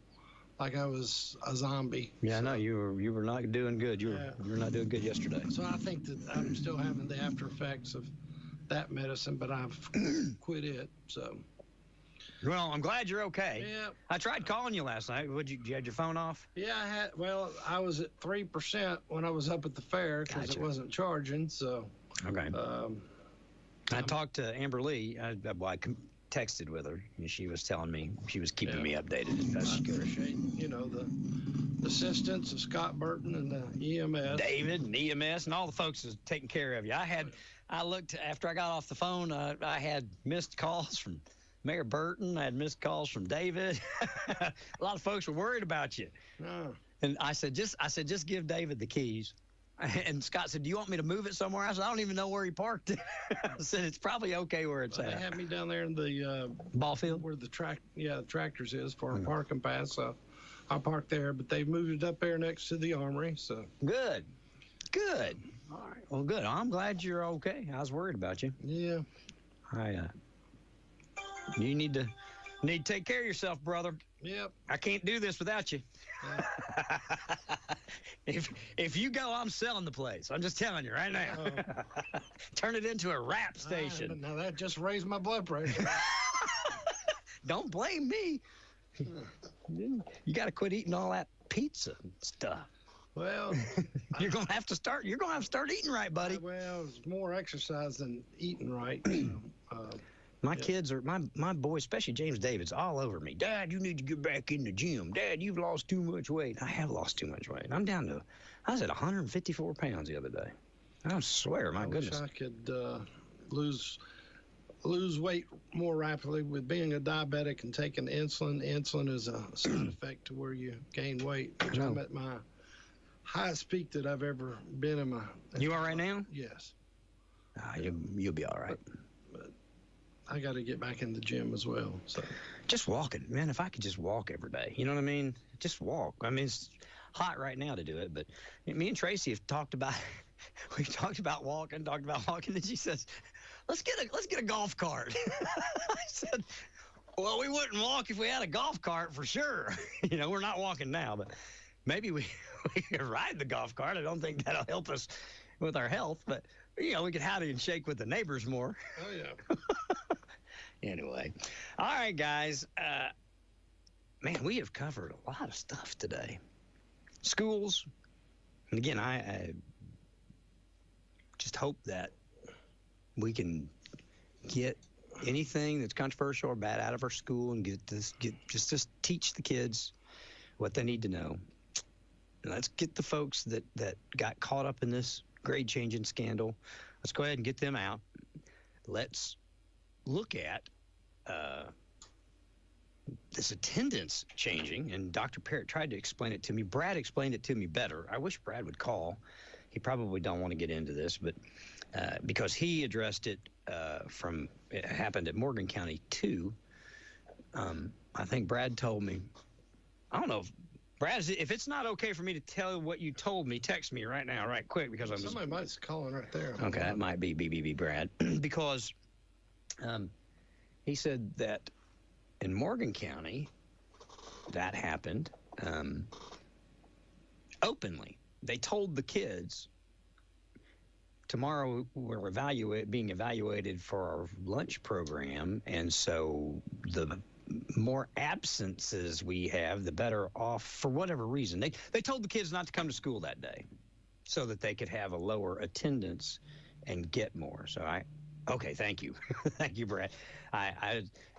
like I was a zombie. Yeah, I know. You were not doing good. You were not doing good yesterday. So I think that I'm still having the after effects of that medicine, but I've quit it, so. Well, I'm glad you're okay. Yeah. I tried calling you last night. You had your phone off? Yeah, I was at 3% when I was up at the fair because it wasn't charging, so. Okay. I talked to Amber Lee. I texted with her, and she was telling me, she was keeping me updated as best she could. I appreciate, you know, the assistance of Scott Burton and the EMS. David and EMS and all the folks that's taking care of you. I looked, after I got off the phone, I had missed calls from Mayor Burton. I had missed calls from David. A lot of folks were worried about you. Oh. And I said, just give David the keys. And Scott said, do you want me to move it somewhere? I said, I don't even know where he parked it. I said, it's probably okay where it's at. They had me down there in the ball field where the tractors is for a parking pass. So I parked there, but they moved it up there next to the armory. So good. All right. Well, good. I'm glad you're okay. I was worried about you. Yeah. You need to take care of yourself, brother. Yep. I can't do this without you. Yeah. If you go, I'm selling the place. I'm just telling you right now. Turn it into a rap station. Now that just raised my blood pressure. Don't blame me. You got to quit eating all that pizza and stuff. Well, you're gonna have to start eating right, buddy. Well, it's more exercise than eating right. My kids are, my boy, especially James David's, all over me. Dad, you need to get back in the gym. Dad, you've lost too much weight. I have lost too much weight. I was at 154 pounds the other day. I swear, my goodness. Wish I could lose weight more rapidly. With being a diabetic and taking insulin, insulin is a side effect to where you gain weight. Which I'm at my highest peak that I've ever been in my. You all right now? Yes. You'll be all right. But I got to get back in the gym as well. So just walking, man. If I could just walk every day, you know what I mean? Just walk. I mean, it's hot right now to do it, but me and Tracy have talked about. We talked about walking, and she says, "Let's get a golf cart." I said, "Well, we wouldn't walk if we had a golf cart for sure. You know, we're not walking now, but maybe we could ride the golf cart. I don't think that'll help us with our health, but you know, we could howdy and shake with the neighbors more." Oh yeah. Anyway, all right, guys. Man, we have covered a lot of stuff today. Schools, and again, I just hope that we can get anything that's controversial or bad out of our school and just teach the kids what they need to know. And let's get the folks that got caught up in this grade changing scandal. Let's go ahead and get them out. Let's look at this attendance changing, and Dr. Parrott tried to explain it to me. Brad explained it to me better. I wish Brad would call. He probably don't want to get into this, but because he addressed it it happened at Morgan County too. I think Brad told me, I don't know, Brad, if it's not okay for me to tell what you told me, text me right now, right quick, because somebody might be calling right there. Okay, that might be BBB Brad, because he said that in Morgan County, that happened openly. They told the kids, tomorrow we're being evaluated for our lunch program, and so the more absences we have, the better off for whatever reason. They told the kids not to come to school that day so that they could have a lower attendance and get more. So okay, thank you. Thank you, Brad.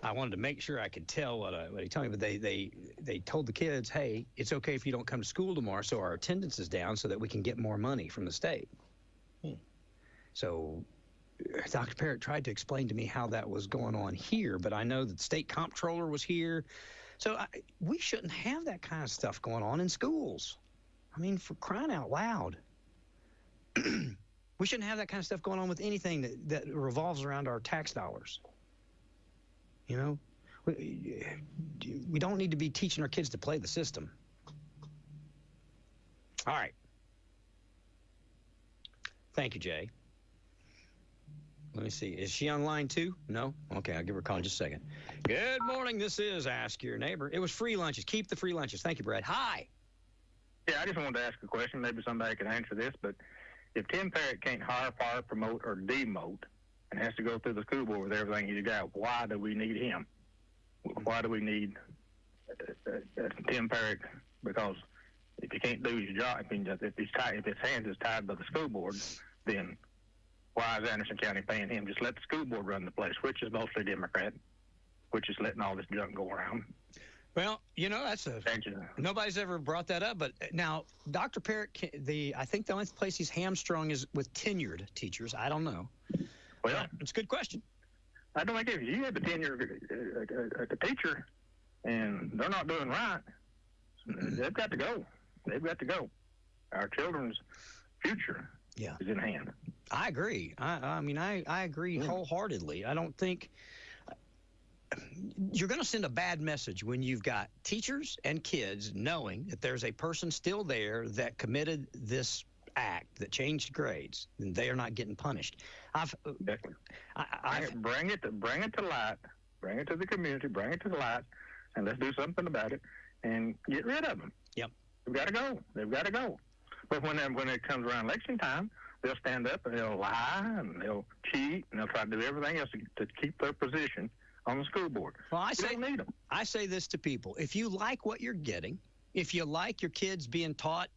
I wanted to make sure I could tell what he told me, but they told the kids, hey, it's okay if you don't come to school tomorrow, so our attendance is down so that we can get more money from the state. So Dr. Parrott tried to explain to me how that was going on here, but I know that the state comptroller was here. So we shouldn't have that kind of stuff going on in schools. I mean, for crying out loud. We shouldn't have that kind of stuff going on with anything that revolves around our tax dollars. You know, we don't need to be teaching our kids to play the system. All right. Thank you, Jay. Let me see. Is she on line 2? No? Okay, I'll give her a call in just a second. Good morning. This is Ask Your Neighbor. It was free lunches. Keep the free lunches. Thank you, Brad. Hi. Yeah, I just wanted to ask a question. Maybe somebody can answer this, but if Tim Parrott can't hire, fire, promote, or demote and has to go through the school board with everything he's got, why do we need him? Why do we need Tim Parrott? Because if he can't do his job, if his hands is tied by the school board, then why is Anderson County paying him? Just let the school board run the place, which is mostly Democrat, which is letting all this junk go around. Well, that's nobody's ever brought that up. But now, Dr. Parrott, I think the only place he's hamstrung is with tenured teachers. I don't know. Well, it's a good question. I don't think if you have a tenured teacher and they're not doing right, they've got to go. They've got to go. Our children's future is in hand. I agree. I agree wholeheartedly. I don't think you're going to send a bad message when you've got teachers and kids knowing that there's a person still there that committed this act that changed grades, and they are not getting punished. Bring it to light. Bring it to the community. Bring it to the light, and let's do something about it and get rid of them. Yep. They've got to go. They've got to go. But when it comes around election time, they'll stand up and they'll lie and they'll cheat and they'll try to do everything else to keep their position on the school board. Well, I say this to people. If you like what you're getting, if you like your kids being taught,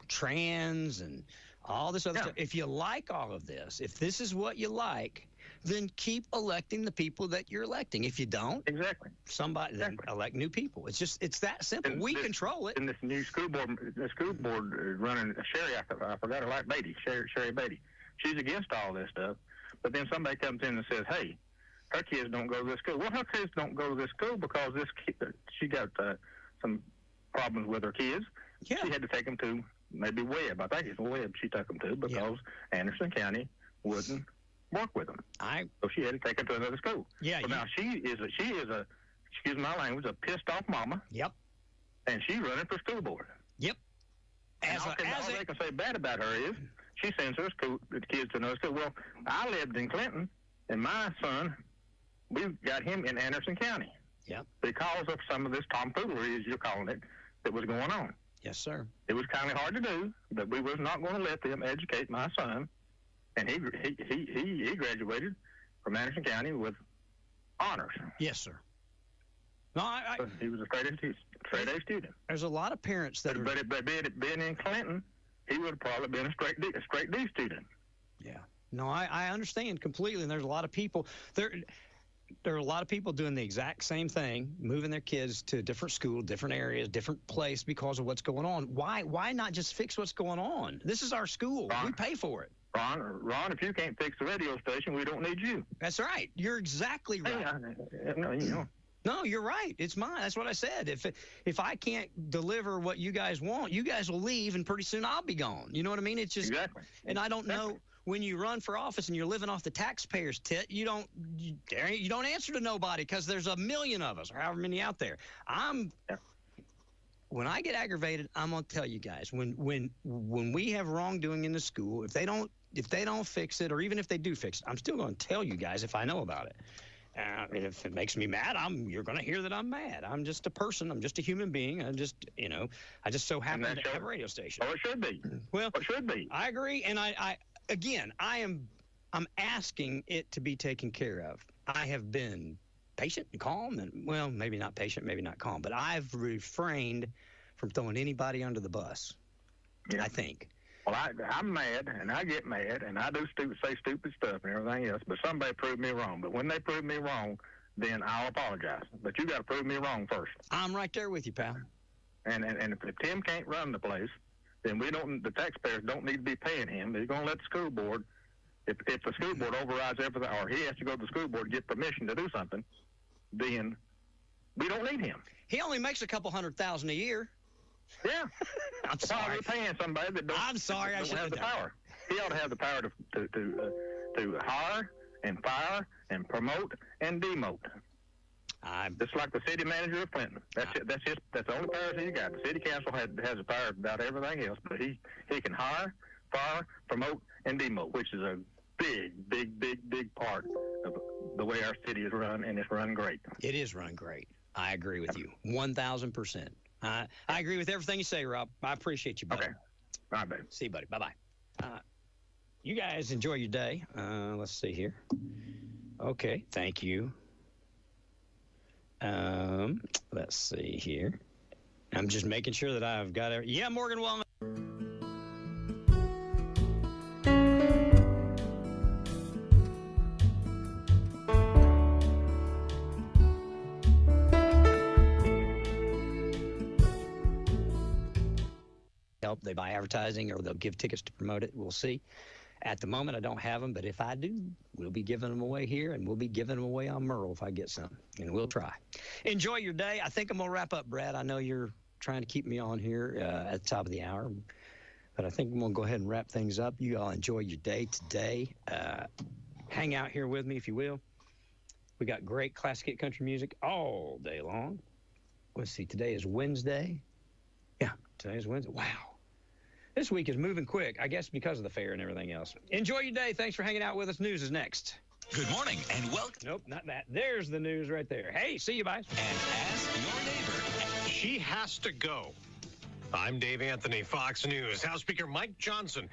trans and all this other stuff, if you like all of this, if this is what you like, then keep electing the people that you're electing. If you don't, then elect new people. It's that simple. We control it. And this new school board, running Sherry, I forgot her last Beatty, Sherry Beatty. She's against all this stuff. But then somebody comes in and says, hey, her kids don't go to this school. Well, her kids don't go to this school because she got some problems with her kids. Yeah. She had to take them to maybe Webb. I think it's Webb she took them to because Anderson County wouldn't work with them. So she had to take them to another school. Yeah. Now she is a excuse my language, a pissed off mama. Yep. And she's running for school board. Yep. All they can say bad about her is she sends her kids to another school. Well, I lived in Clinton, and my son, we got him in Anderson County. Yep. Because of some of this tomfoolery, as you're calling it, that was going on. Yes, sir. It was kind of hard to do, but we was not going to let them educate my son. And he graduated from Anderson County with honors. Yes, sir. No, he was a straight A student. There's a lot of parents that but being in Clinton, he would have probably been a straight D student. Yeah. No, I understand completely. And there's a lot of people there are a lot of people doing the exact same thing, moving their kids to a different school, different areas, different place because of what's going on. Why not just fix what's going on? This is our school. Ron, we pay for it. Ron, if you can't fix the radio station, we don't need you. That's right. You're exactly right. No, you're right. It's mine. That's what I said. If I can't deliver what you guys want, you guys will leave, and pretty soon I'll be gone. You know what I mean? It's just exactly. And I don't know. When you run for office and you're living off the taxpayers' tit, you don't answer to nobody because there's a million of us or however many out there. When I get aggravated, I'm gonna tell you guys when we have wrongdoing in the school, if they don't fix it, or even if they do fix it, I'm still gonna tell you guys if I know about it. And if it makes me mad, you're gonna hear that I'm mad. I'm just a person. I'm just a human being. I just so happen to have a radio station. Oh, it should be. Well, it should be. I agree, and I'm asking it to be taken care of. I have been patient and calm, and well, maybe not patient, maybe not calm, but I've refrained from throwing anybody under the bus. Yeah. I think. Well, I'm mad, and I get mad, and I do say stupid stuff and everything else, but somebody proved me wrong. But when they prove me wrong, then I'll apologize. But you got to prove me wrong first. I'm right there with you, pal. And if Tim can't run the place, then the taxpayers don't need to be paying him. He's going to let the school board, if the school board overrides everything, or he has to go to the school board to get permission to do something, then we don't need him. He only makes a couple $100,000 a year. Yeah. I'm sorry. Why are we paying somebody that don't have the power? He ought to have the power to hire and fire and promote and demote. Just like the city manager of Clinton. That's the only powers he got. The city council has the power about everything else, but he can hire, fire, promote, and demote, which is a big part of the way our city is run, and it's run great. It is run great. I agree with you 1,000%. I agree with everything you say, Rob. I appreciate you, buddy. Okay. All right, baby. See you, buddy. Bye-bye. You guys enjoy your day. Let's see here. Okay, thank you. Let's see here. I'm just making sure that I've got it. Yeah, Morgan Wellman. Help. They buy advertising or they'll give tickets to promote it. We'll see. At the moment, I don't have them, but if I do, we'll be giving them away here, and we'll be giving them away on Merle if I get some, and we'll try. Enjoy your day. I think I'm going to wrap up, Brad. I know you're trying to keep me on here at the top of the hour, but I think I'm going to go ahead and wrap things up. You all enjoy your day today. Hang out here with me, if you will. We got great classic hit country music all day long. Let's see, today is Wednesday. Yeah, today is Wednesday. Wow. This week is moving quick, I guess because of the fair and everything else. Enjoy your day. Thanks for hanging out with us. News is next. Good morning and welcome. Nope, not that. There's the news right there. Hey, see you, guys. And ask your neighbor. She has to go. I'm Dave Anthony, Fox News. House Speaker Mike Johnson